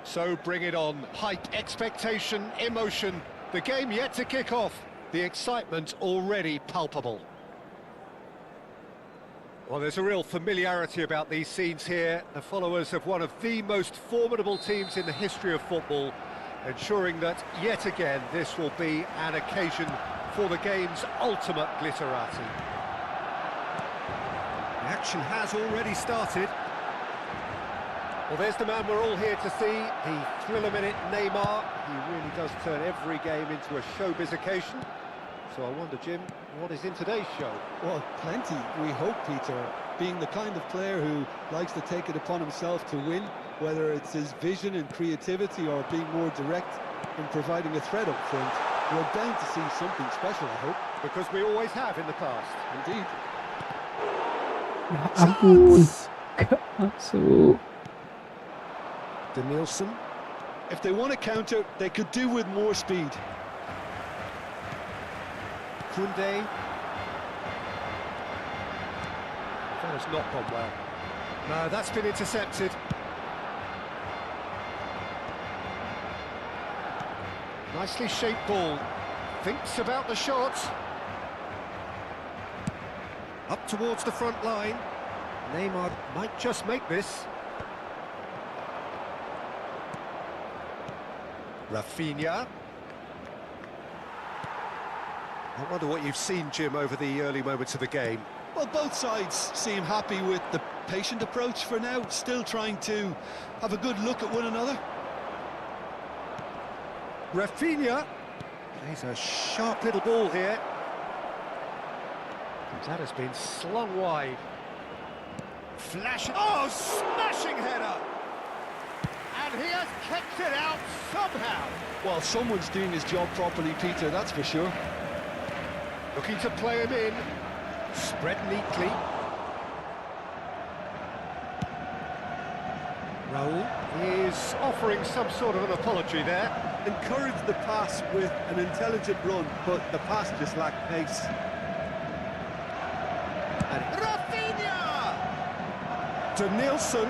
So bring it on. Hype, expectation, emotion. The game yet to kick off. The excitement already palpable. Well, there's a real familiarity about these scenes here. The followers of one of the most formidable teams in the history of football, ensuring that, yet again, this will be an occasion for the game's ultimate glitterati. The action has already started. Well, there's the man we're all here to see, the thriller-minute Neymar. He really does turn every game into a showbiz occasion. So I wonder, Jim, what is in today's show? Well, plenty, we hope, Peter. Being the kind of player who likes to take it upon himself to win, whether it's his vision and creativity or being more direct in providing a threat up front, we're bound to see something special, I hope. Because we always have in the past. Indeed. Ya ampun, gak masuk. Danielson. If they want to counter, they could do with more speed. Koundé. That has not gone well. No, that's been intercepted. Nicely shaped ball. Thinks about the shot. Up towards the front line. Neymar might just make this. Rafinha. I wonder what you've seen, Jim, over the early moments of the game. Well, both sides seem happy with the patient approach for now, still trying to have a good look at one another. Rafinha plays a sharp little ball here. That has been slung wide. Flash! Oh, smashing header! And he has kept it out somehow. Well, someone's doing his job properly, Peter, that's for sure. Looking to play him in. Spread neatly. Raul is offering some sort of an apology there. Encouraged the pass with an intelligent run, but the pass just lacked pace. And Rafinha! Danielson,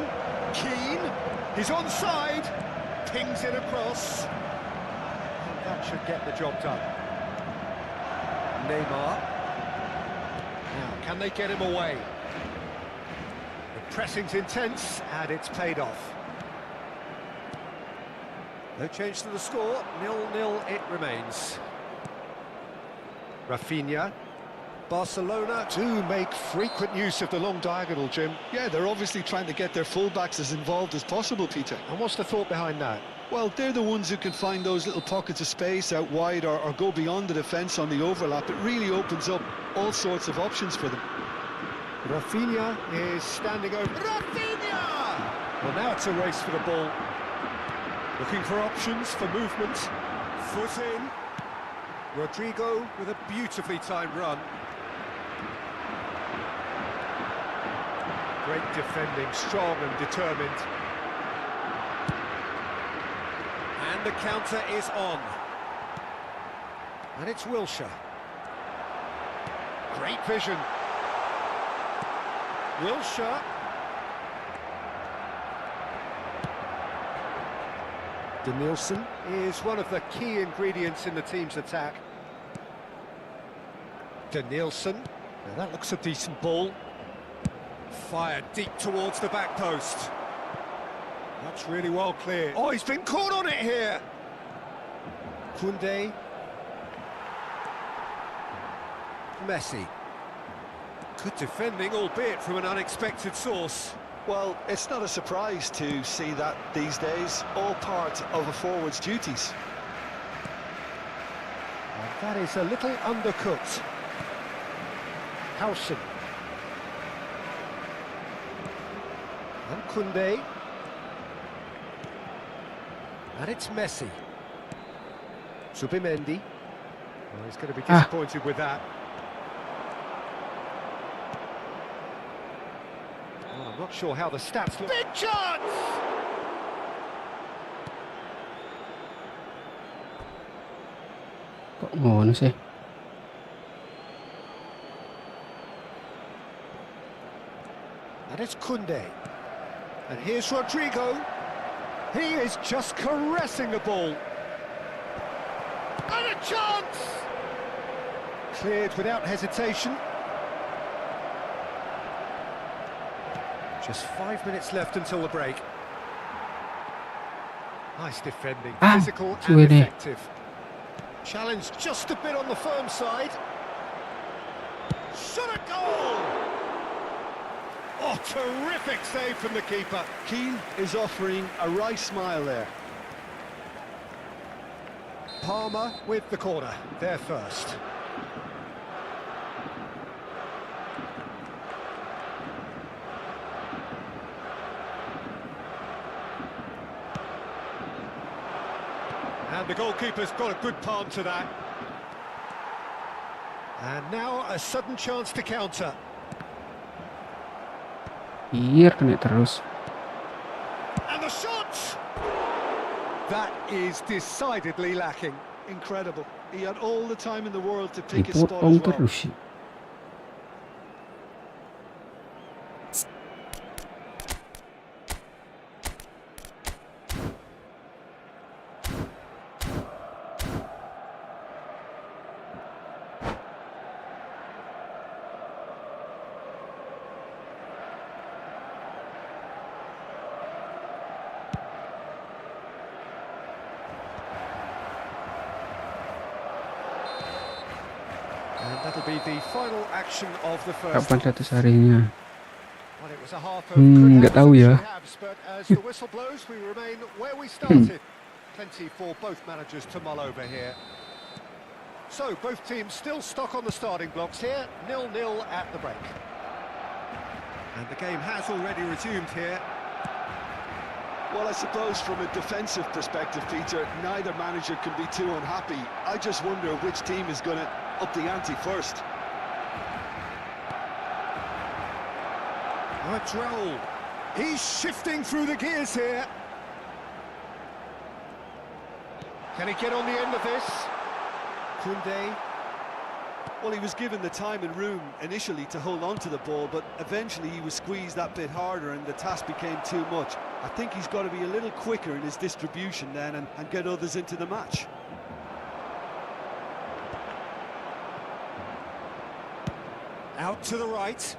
keen. He's onside. Pings it across. And that should get the job done. Neymar. Now, can they get him away? The pressing's intense, and it's paid off. No change to the score, 0-0 it remains. Rafinha. Barcelona do make frequent use of the long diagonal, Jim. Yeah, they're obviously trying to get their fullbacks as involved as possible, Peter. And what's the thought behind that? Well, they're the ones who can find those little pockets of space out wide or go beyond the defence on the overlap. It really opens up all sorts of options for them. Rafinha is standing over. Rafinha! Well, now it's a race for the ball. Looking for options, for movement. Foot in. Rodrigo with a beautifully timed run. Great defending, strong and determined. And the counter is on. And it's Wilshere. Great vision. Wilshere. Danielson is one of the key ingredients in the team's attack. Danielson. Now that looks a decent ball. Fired deep towards the back post. That's really well cleared. Oh, he's been caught on it here. Koundé. Messi. Good defending, albeit from an unexpected source. Well, it's not a surprise to see that these days, all part of a forward's duties. And that is a little undercooked. Howson. And Koundé. And it's Messi. Zubimendi. Well, he's going to be disappointed with that. Well, I'm not sure how the stats look. Big chance! Kok ngono sih? And it's Koundé. And here's Rodrigo. He is just caressing the ball. And a chance! Cleared without hesitation. Just 5 minutes left until the break. Nice defending, physical and effective. Challenge just a bit on the firm side. Shot a goal! Oh, terrific save from the keeper. Keane is offering a right smile there. Palmer with the corner, there first. And the goalkeeper's got a good palm to that. And now a sudden chance to counter. Iya, kena terus. And the shot! That is decidedly lacking. Incredible. He had all the time in the world to pick his spot as Dipotong well. terus. And that'll be the final action of the first Kapan half. 100 harinya? Well, it was a half of Nggak tahu ya. but as the whistle blows, we remain where we started. Plenty for both managers to mull over here. So, both teams still stuck on the starting blocks here, 0-0 at the break. And the game has already resumed here. Well, I suppose from a defensive perspective, Peter, neither manager can be too unhappy. I just wonder which team is going to up the ante first. A droll. He's shifting through the gears here. Can he get on the end of this? Koundé. Well, he was given the time and room initially to hold on to the ball, but eventually he was squeezed that bit harder and the task became too much. I think he's got to be a little quicker in his distribution then and get others into the match. Out to the right.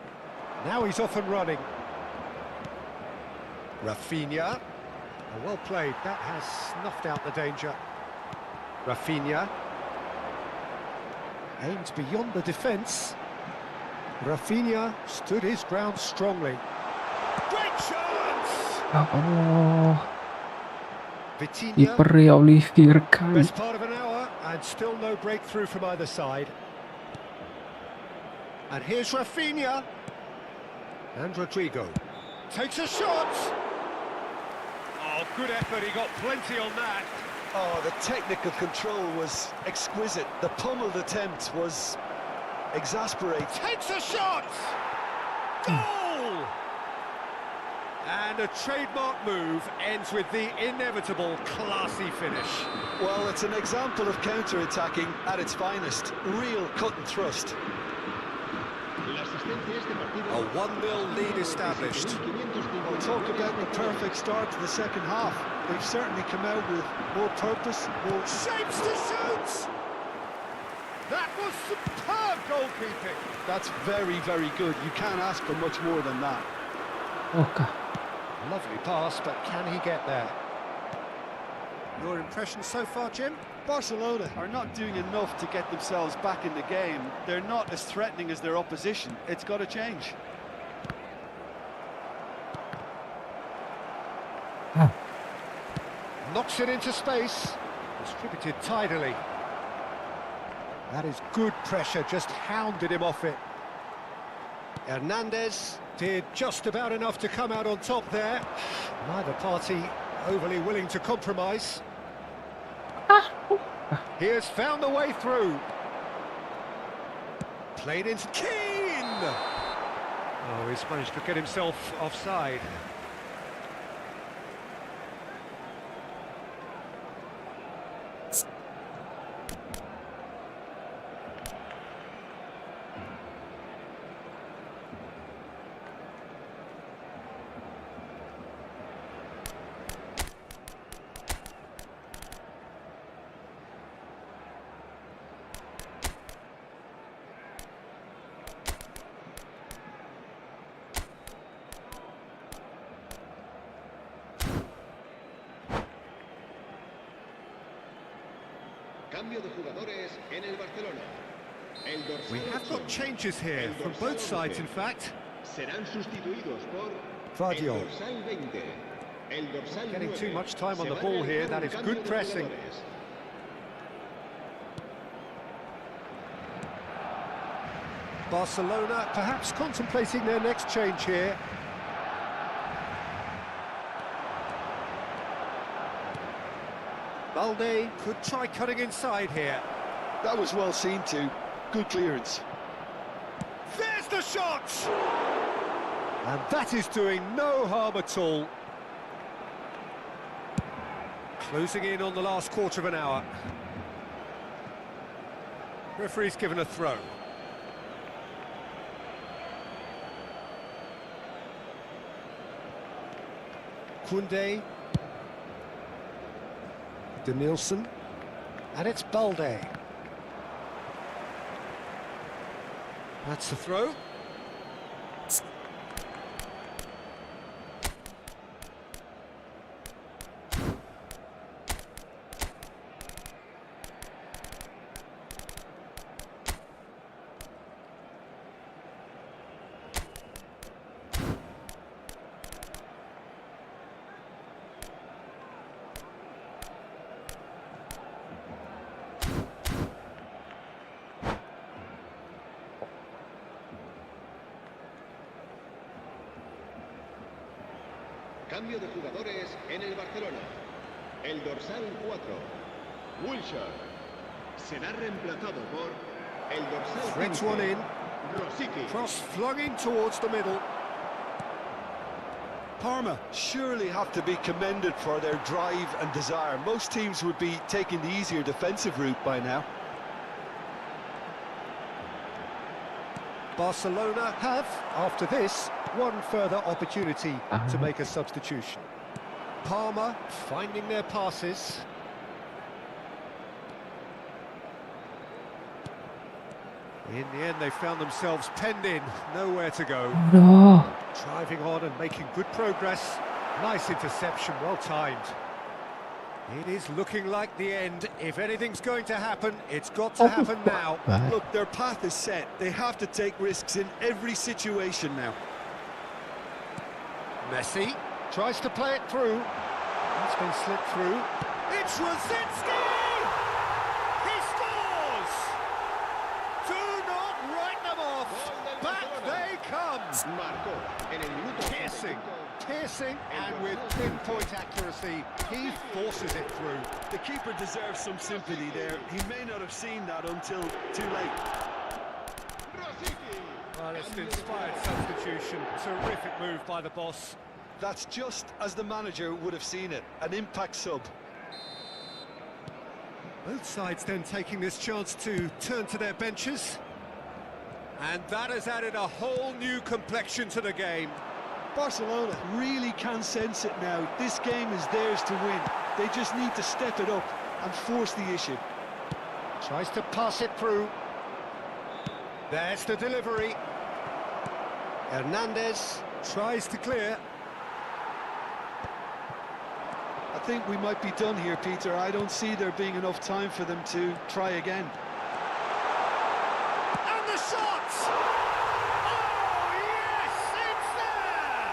Now he's off and running. Rafinha. Oh, well played. That has snuffed out the danger. Rafinha. Aims beyond the defence. Rafinha stood his ground strongly. Great chance! Oh, Vitinha. kiper ya Olivier Kahn. Best part of an hour and still no breakthrough from either side. And here's Rafinha. And Rodrigo takes a shot. Oh, good effort. He got plenty on that. Oh, the technical control was exquisite. The pummeled attempt was exasperating. Takes a shot. Goal! And a trademark move ends with the inevitable classy finish. Well, it's an example of counter-attacking at its finest. Real cut and thrust. A 1-0 lead established. We'll talk about the perfect start to the second half. They've certainly come out with more purpose, more Shapes to shoot! That was superb goalkeeping. That's very, very good. You can't ask for much more than that. Okay. Lovely pass, but can he get there? Your impression so far, Jim? Barcelona are not doing enough to get themselves back in the game. They're not as threatening as their opposition. It's got to change. Knocks it into space. Distributed tidily. That is good pressure, just hounded him off it. Hernandez did just about enough to come out on top there. Neither party overly willing to compromise. He has found the way through. Played into Keane! Oh, he's managed to get himself offside. Cambio de jugadores en el Barcelona. El dorsal We have 8, got changes here el from dorsal both sides, 11, in fact. serán sustituidos por Fadio. el dorsal 20. El dorsal Getting 9. too much time on Se the va a ball here. realizar That un is cambio good de pressing. jugadores. Barcelona perhaps contemplating their next change here. Balde could try cutting inside here. That was well seen too. Good clearance. There's the shot! And that is doing no harm at all. Closing in on the last quarter of an hour. Referee's given a throw. Koundé. De Nielsen. And it's Balde. That's the throw. Cambio de jugadores en el Barcelona. El dorsal 4, Wilshere, será reemplazado por el dorsal Threads 15, one in. Rosicky. Cross flung in towards the middle. Parma surely have to be commended for their drive and desire. Most teams would be taking the easier defensive route by now. Barcelona have, after this, one further opportunity to make a substitution. Parma finding their passes. In the end, they found themselves penned in, nowhere to go. No. Driving on and making good progress. Nice interception, well timed. It is looking like the end. If anything's going to happen, it's got to happen now. Look, their path is set. They have to take risks in every situation now. Messi tries to play it through. It's been slipped through. It's Rosicki! He scores! Do not write them off. Back they come. Marcó en el minuto Piercing, and with pinpoint accuracy, he forces it through. The keeper deserves some sympathy there. He may not have seen that until too late. Well, it's an inspired substitution. Terrific move by the boss. That's just as the manager would have seen it. An impact sub. Both sides then taking this chance to turn to their benches. And that has added a whole new complexion to the game. Barcelona really can sense it now. This game is theirs to win. They just need to step it up and force the issue. Tries to pass it through. There's the delivery. Hernandez tries to clear. I think we might be done here, Peter. I don't see there being enough time for them to try again. And the shot! Oh, yes, it's there!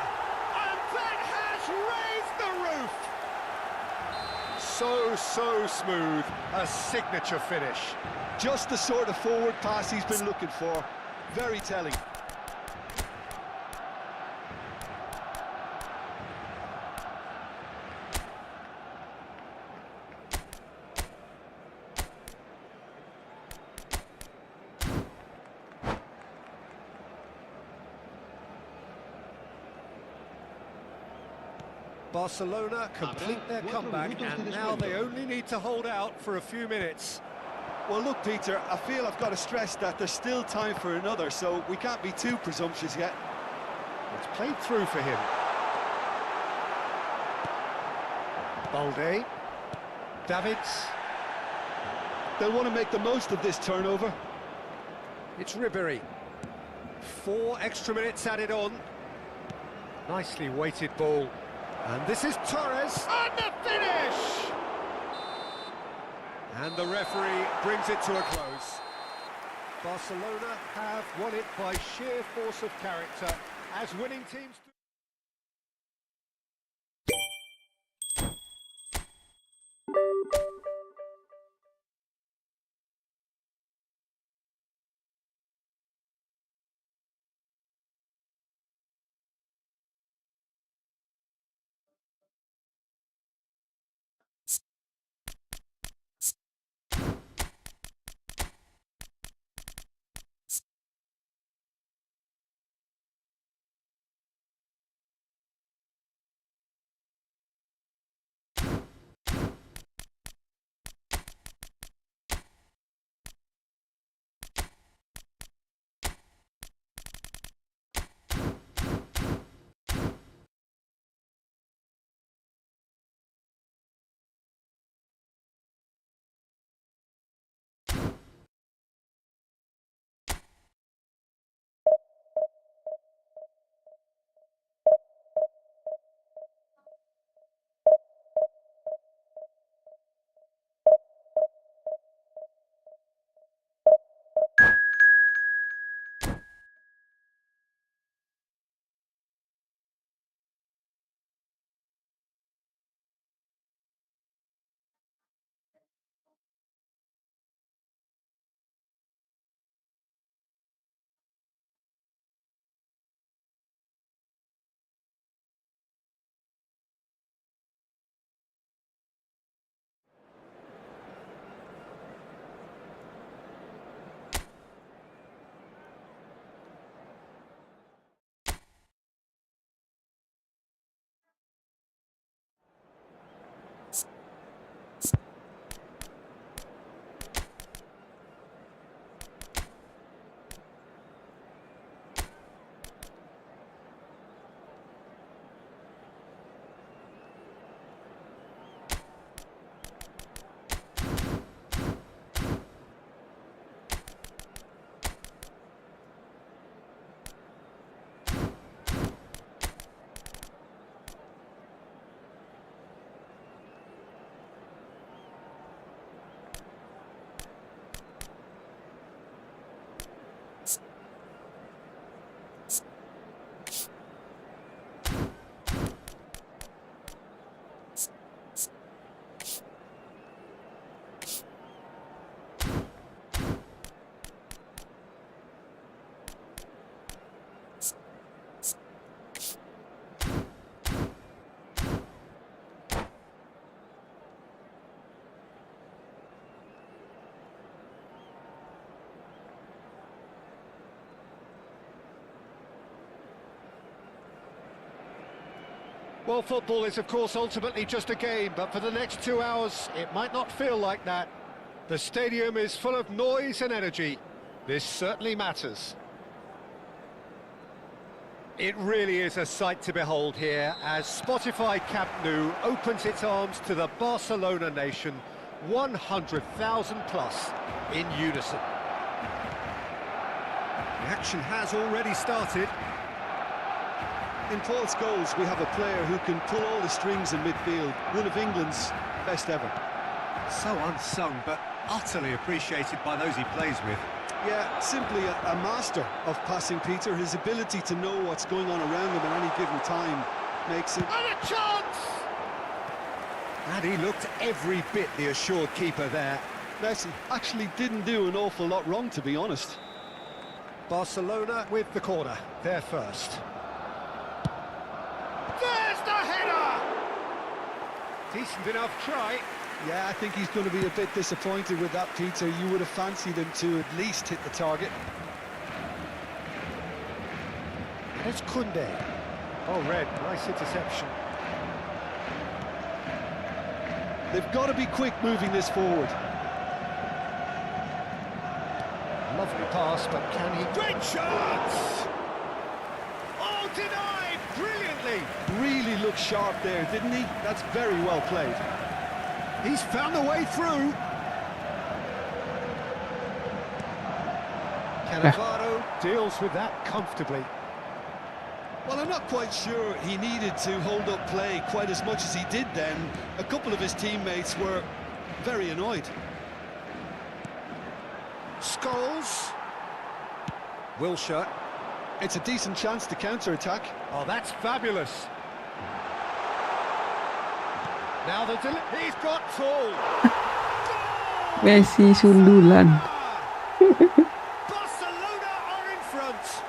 And that has raised the roof! So smooth. A signature finish. Just the sort of forward pass he's been looking for. Very telling. Barcelona complete their comeback, and now they only need to hold out for a few minutes. Well, look, Peter, I feel I've got to stress that there's still time for another, so we can't be too presumptuous yet. It's played through for him. Balde. Davids. They'll want to make the most of this turnover. It's Ribéry. 4 extra minutes added on. Nicely weighted ball. And this is Torres. And the finish! And the referee brings it to a close. Barcelona have won it by sheer force of character, as winning teams do. Well, football is, of course, ultimately just a game, but for the next 2 hours, it might not feel like that. The stadium is full of noise and energy. This certainly matters. It really is a sight to behold here as Spotify Camp Nou opens its arms to the Barcelona nation, 100,000 plus in unison. The action has already started. In Paul's goals, we have a player who can pull all the strings in midfield, one of England's best ever. So unsung, but utterly appreciated by those he plays with. Yeah, simply a master of passing, Peter. His ability to know what's going on around him at any given time makes it... And a chance! And he looked every bit the assured keeper there. Messi actually didn't do an awful lot wrong, to be honest. Barcelona with the corner, they're first. There's the header! Decent enough try. Yeah, I think he's going to be a bit disappointed with that, Peter. You would have fancied him to at least hit the target. There's Kunde. Oh, red, nice interception. They've got to be quick moving this forward. Lovely pass, but can he... Great shot! Oh, denied! Brilliantly! Really looked sharp there, didn't he? That's very well played. He's found a way through. Cannavaro deals with that comfortably. Well, I'm not quite sure he needed to hold up play quite as much as he did then. A couple of his teammates were very annoyed. Scholes. Wilshere. It's a decent chance to counter-attack. Oh, that's fabulous. Now he's got tall. Messi sundulan. Barcelona are in front.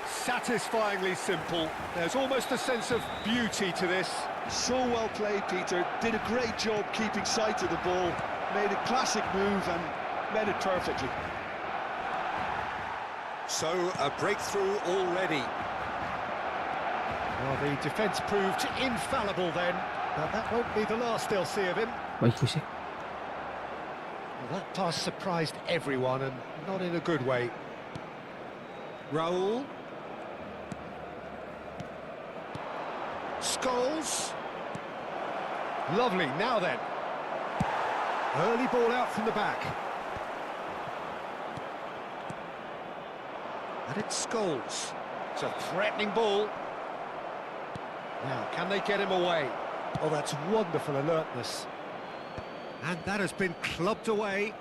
Satisfyingly simple. There's almost a sense of beauty to this. So well played, Peter. Did a great job keeping sight of the ball. Made a classic move and made it perfectly. So, a breakthrough already. Well, the defence proved infallible then, but that won't be the last they'll see of him. Bagus ya. Well, that pass surprised everyone, and not in a good way. Raul. Scholes. Lovely, now then. Early ball out from the back. And it's Scholes. It's a threatening ball. Now, can they get him away? Oh, that's wonderful alertness. And that has been clubbed away.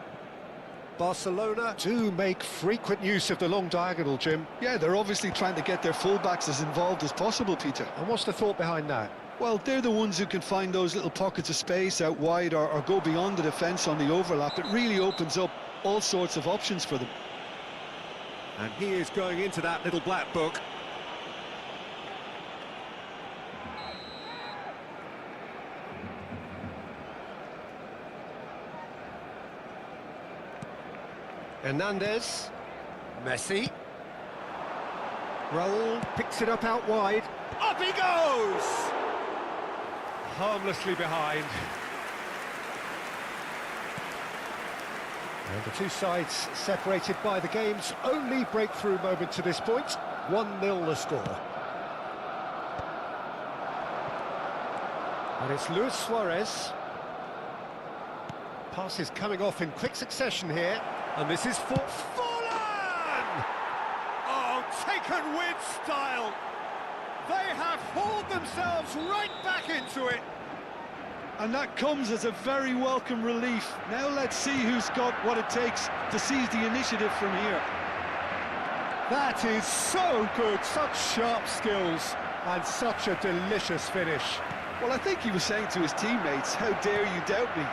Barcelona do make frequent use of the long diagonal, Jim. Yeah, they're obviously trying to get their fullbacks as involved as possible, Peter. And what's the thought behind that? Well, they're the ones who can find those little pockets of space out wide or go beyond the defence on the overlap. It really opens up all sorts of options for them. And he is going into that little black book. Hernandez. Messi. Raul picks it up out wide. Up he goes! Harmlessly behind. And the two sides separated by the game's only breakthrough moment to this point. 1-0 the score. And it's Luis Suarez. Passes coming off in quick succession here. And this is for Fallen! Oh, taken with style. They have hauled themselves right back into it. And that comes as a very welcome relief. Now let's see who's got what it takes to seize the initiative from here. That is so good, such sharp skills, and such a delicious finish. Well, I think he was saying to his teammates, how dare you doubt me?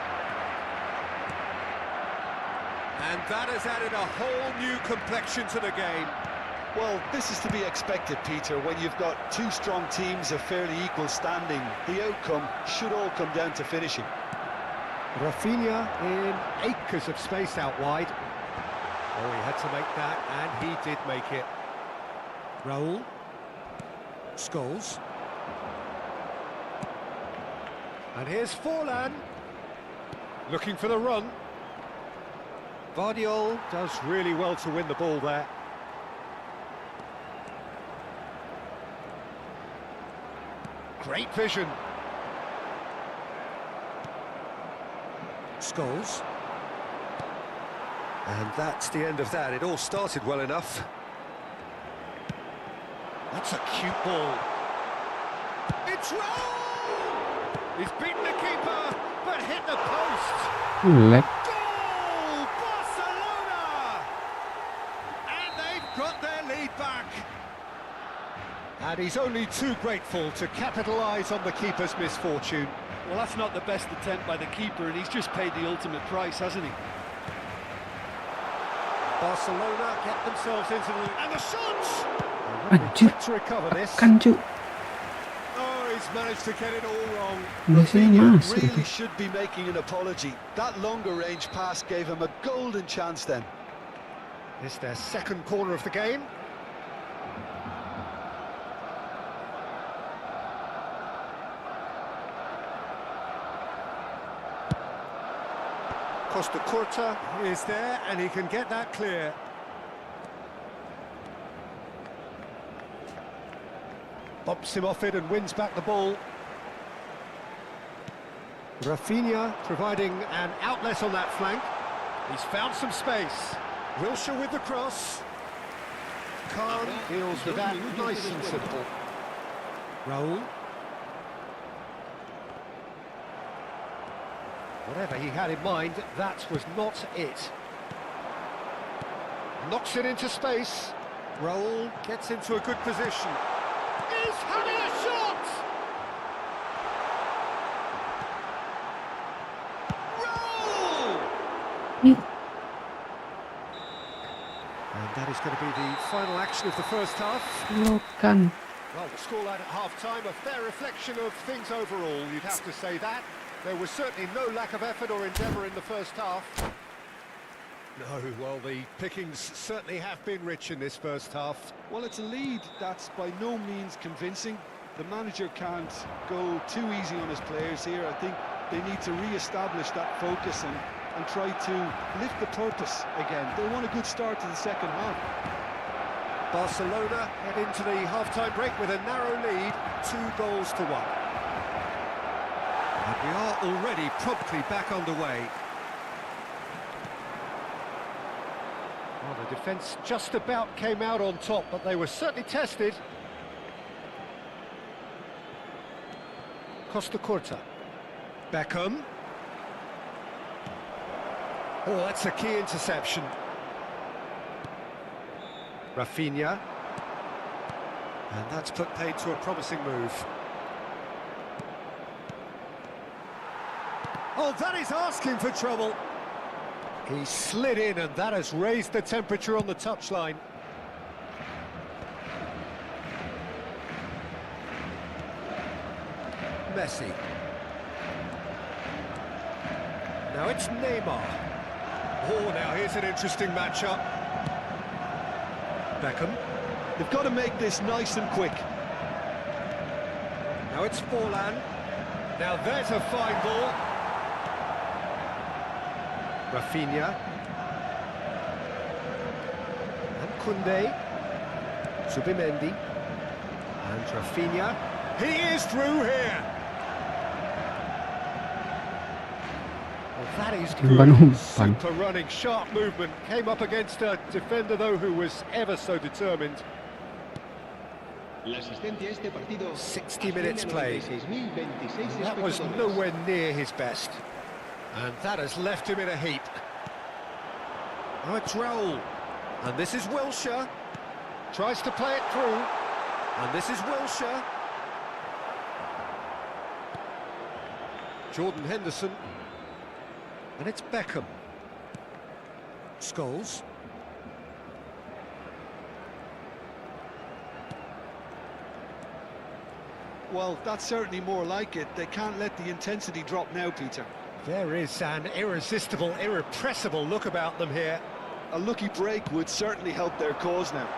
And that has added a whole new complexion to the game. Well, this is to be expected, Peter, when you've got two strong teams of fairly equal standing. The outcome should all come down to finishing. Rafinha in acres of space out wide. Oh, he had to make that, and he did make it. Raul. Scholes. And here's Forlan. Looking for the run. Vardiol does really well to win the ball there. Great vision. Scholes. And that's the end of that. It all started well enough. That's a cute ball. It's Raul! He's beaten the keeper, but hit the post. Leg. Goal! Barcelona! And they've got their lead back. And he's only too grateful to capitalise on the keeper's misfortune. Well, that's not the best attempt by the keeper, and he's just paid the ultimate price, hasn't he? Barcelona get themselves into the... And the shots! Anjir. To recover this. Kanju. Oh, he's managed to get it all wrong. Biasanya masuk Really itu. should be making an apology. That longer range pass gave him a golden chance then. It's their second corner of the game. Costa Curta is there, and he can get that clear. Bumps him off it and wins back the ball. Rafinha providing an outlet on that flank. He's found some space. Wilshere with the cross. Khan deals with that nice and simple. Raul. Whatever he had in mind, that was not it. knocks it into space. Raul gets into a good position. He's having a shot! Raul! And that is going to be the final action of the first half. Lokan. Well, the scoreline at half-time, a fair reflection of things overall, you'd have to say that. There was certainly no lack of effort or endeavour in the first half. No, well, the pickings certainly have been rich in this first half. Well, it's a lead that's by no means convincing. The manager can't go too easy on his players here. I think they need to re-establish that focus and try to lift the purpose again. They want a good start to the second half. Barcelona head into the half-time break with a narrow lead, 2-1. And we are already promptly back underway. Well, the defence just about came out on top, but they were certainly tested. Costa Curta. Beckham. Oh, that's a key interception. Rafinha. And that's put paid to a promising move. Oh, that is asking for trouble. He slid in and that has raised the temperature on the touchline. Messi. Now it's Neymar. Oh, now here's an interesting matchup. Beckham. They've got to make this nice and quick. Now it's Forlan. Now there's a fine ball. Rafinha. And Koundé. Zubimendi. And Rafinha. He is through here. Well, that is good. Super running, sharp movement. Came up against a defender, though, who was ever so determined. 60 minutes played. That was nowhere near his best. And that has left him in a heap. Now it's Raul. And this is Wilshere. Tries to play it through. And this is Wilshere. Jordan Henderson. And it's Beckham. Scholes. Well, that's certainly more like it. They can't let the intensity drop now, Peter. There is an irresistible, irrepressible look about them here. A lucky break would certainly help their cause now.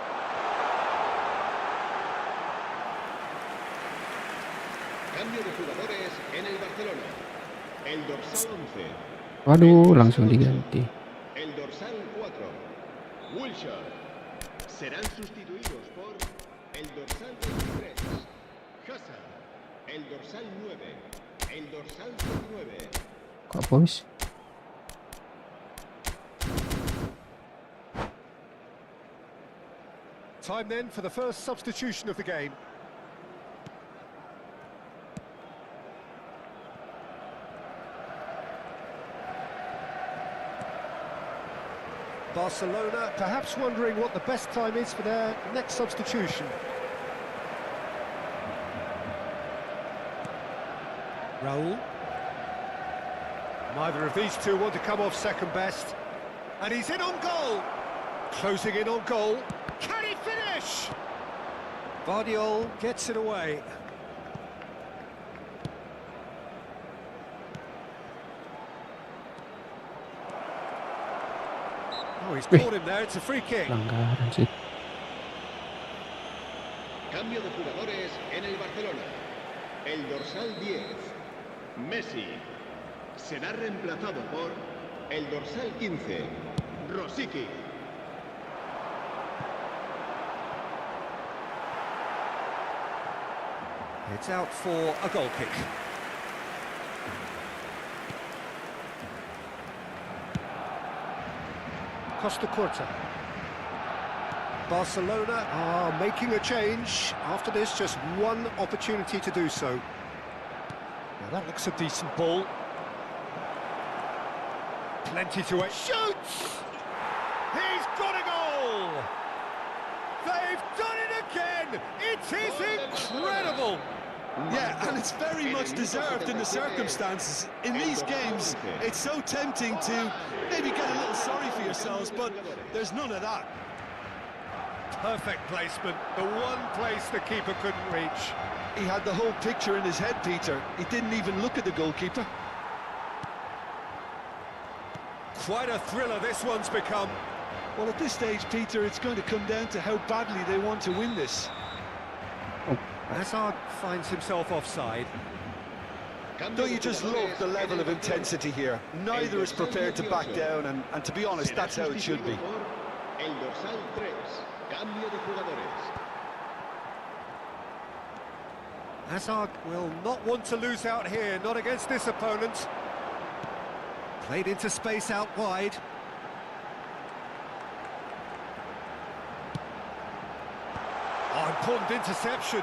Cambio de jugadores en el Barcelona. El dorsal 11. Waduh, langsung diganti. El dorsal 4. Wilshere. Serán sustituidos por el dorsal 23. Hazard. El dorsal 9. El dorsal 19. Kok bos? Time then for the first substitution of the game. Barcelona perhaps wondering what the best time is for their next substitution. Raul. Neither of these two want to come off second best. And he's in on goal. Closing in on goal. Can he finish? Vardiol gets it away. Oh, he's caught him there. It's a free kick. Pelanggaran sih. Cambio de jugadores en el Barcelona. El dorsal 10. Messi. Será reemplazado por el dorsal 15. Rosicky. It's out for a goal kick. Costa Curta. Barcelona are making a change. After this, just one opportunity to do so. Now that looks a decent ball. Plenty to it. Shoots! He's got a goal! They've done it again! It is incredible! Yeah, and it's very much deserved in the circumstances. In these games, it's so tempting to maybe get a little sorry for yourselves, but there's none of that. Perfect placement, the one place the keeper couldn't reach. He had the whole picture in his head, Peter. He didn't even look at the goalkeeper. Quite a thriller this one's become. Well, at this stage, Peter, it's going to come down to how badly they want to win this. Hazard finds himself offside. Don't you just love the level of intensity here? Neither is prepared to back down, and to be honest, that's how it should be. El dorsal 3, cambio de jugadores. Hazard will not want to lose out here, not against this opponent. Played into space out wide. Oh, important interception.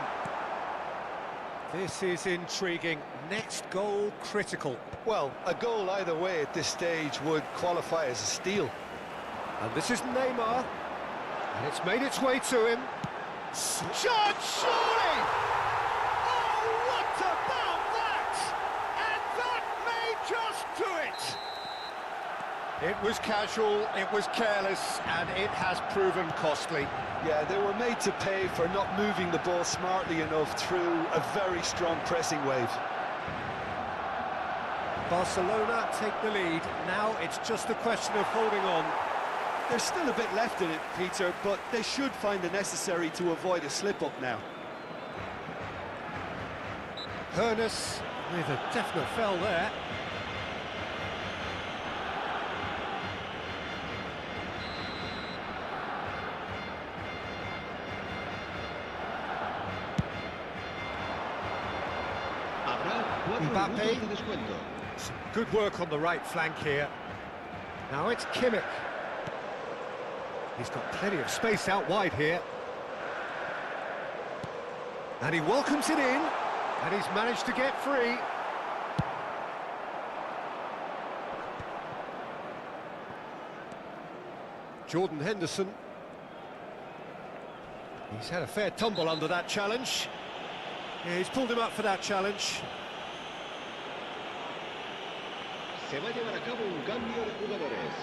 This is intriguing. Next goal critical. Well, a goal either way at this stage would qualify as a steal. And this is Neymar. And it's made its way to him. Shot, surely! Oh, what about that? And that may just do it! It was casual, it was careless, and it has proven costly. Yeah, they were made to pay for not moving the ball smartly enough through a very strong pressing wave. Barcelona take the lead. Now it's just a question of holding on. There's still a bit left in it, Peter, but they should find the necessary to avoid a slip-up now. Hernus with a definite foul there. Mbappe. Some good work on the right flank here. Now it's Kimmich. He's got plenty of space out wide here. And he welcomes it in. And he's managed to get free. Jordan Henderson. He's had a fair tumble under that challenge. Yeah, he's pulled him up for that challenge. Se va a llevar a cabo un cambio de jugadores.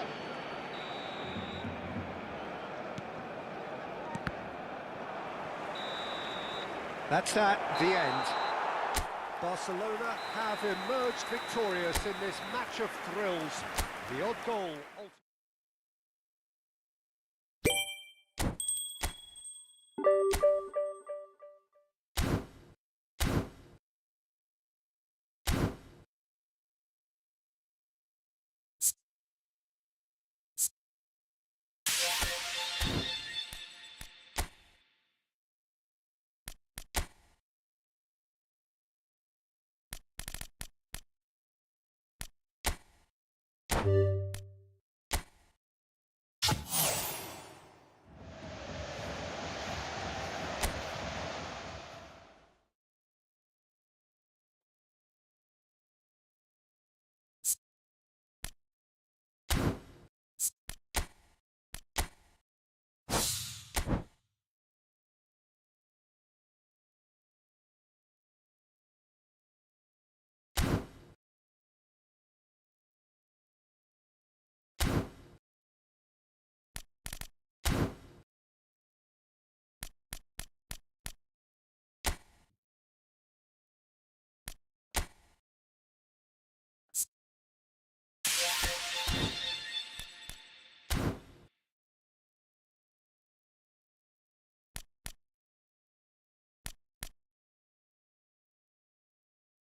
That's that, the end. Barcelona have emerged victorious in this match of thrills. The odd goal.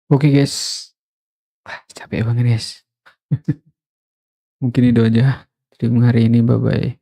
Oke guys, capek banget guys. Mungkin itu aja stream hari ini, bye bye.